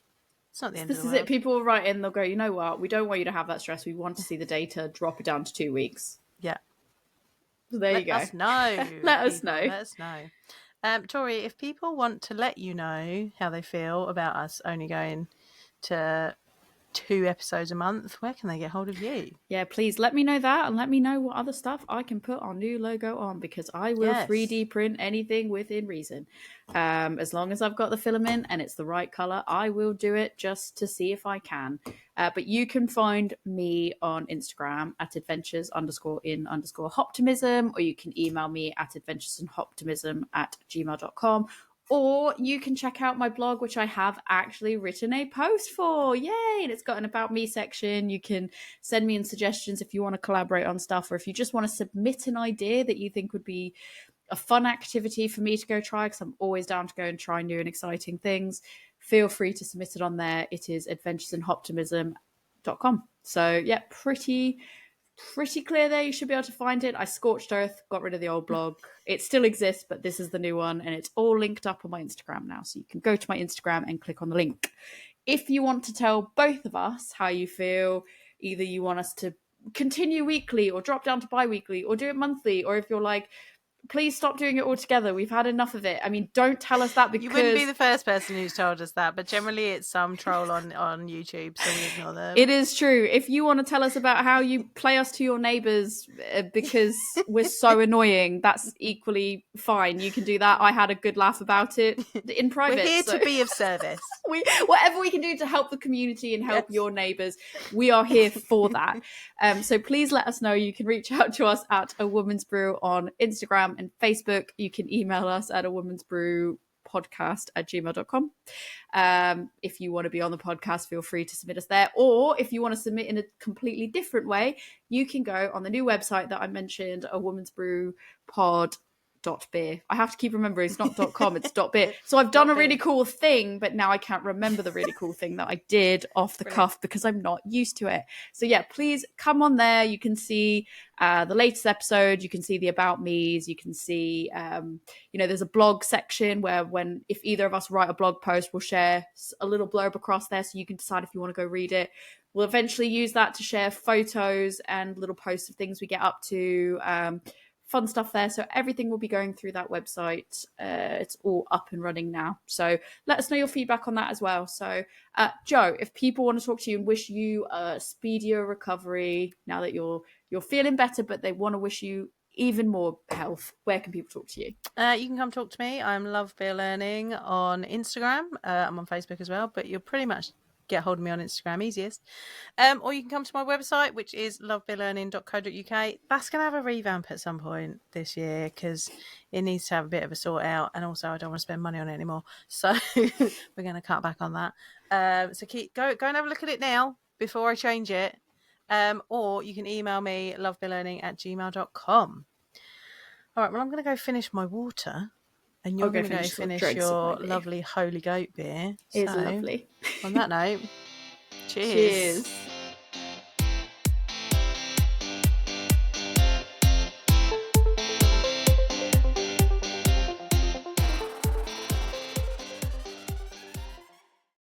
It's not the end of the world. This is it. People will write in, they'll go, you know what? We don't want you to have that stress. We want to see the data, drop it down to 2 weeks. Yeah. So there you go. Let us know. Let us know. Let us know. Tori, if people want to let you know how they feel about us only going to 2 episodes a month, where can they get hold of you? Yeah, please let me know that, and let me know what other stuff I can put our new logo on, because I will 3D print anything within reason. As long as I've got the filament and it's the right color, I will do it just to see if I can. But you can find me on Instagram at adventures_in_hoptimism, or you can email me at adventuresinhoptimism@gmail.com. Or you can check out my blog, which I have actually written a post for. Yay! And it's got an About Me section. You can send me in suggestions if you want to collaborate on stuff, or if you just want to submit an idea that you think would be a fun activity for me to go try, because I'm always down to go and try new and exciting things. Feel free to submit it on there. It is adventuresinhoptimism.com. So yeah, pretty clear there. You should be able to find it. I scorched earth, got rid of the old blog. It still exists, but this is the new one, and it's all linked up on my Instagram now. So you can go to my Instagram and click on the link. If you want to tell both of us how you feel, either you want us to continue weekly or drop down to bi-weekly or do it monthly, or if you're like, please stop doing it all together, we've had enough of it. I mean, don't tell us that, because you wouldn't be the first person who's told us that, but generally it's some troll on YouTube, so we ignore them. It is true. If you want to tell us about how you play us to your neighbours because we're so annoying, that's equally fine. You can do that. I had a good laugh about it in private. We're here to be of service. Whatever we can do to help the community and help your neighbours, we are here for that. So please let us know. You can reach out to us at A Woman's Brew on Instagram and Facebook. You can email us at awomansbrewpodcast@gmail.com. If you want to be on the podcast, feel free to submit us there. Or if you want to submit in a completely different way, you can go on the new website that I mentioned, awomansbrewpod.com. .beer. I have to keep remembering it's not .com, it's .beer. So I've done a really cool thing, but now I can't remember the really cool thing that I did off the cuff because I'm not used to it. So yeah, please come on there. You can see the latest episode. You can see the About Me's. You can see, there's a blog section where if either of us write a blog post, we'll share a little blurb across there so you can decide if you want to go read it. We'll eventually use that to share photos and little posts of things we get up to, fun stuff there. So everything will be going through that website. It's all up and running now. So let us know your feedback on that as well. So Joe, if people want to talk to you and wish you a speedier recovery now that you're feeling better, but they want to wish you even more health, where can people talk to you? You can come talk to me. I'm Love Beer Learning on Instagram. I'm on Facebook as well, but you'll pretty much get hold of me on Instagram easiest. Or you can come to my website, which is lovebeerlearning.co.uk. That's going to have a revamp at some point this year because it needs to have a bit of a sort out, and also I don't want to spend money on it anymore, so we're going to cut back on that. So go and have a look at it now before I change it. Or you can email me lovebeerlearning@gmail.com. All right, well, I'm going to go finish my water, and you're going to go finish your lovely Holy Goat beer. It's lovely. On that note, cheers.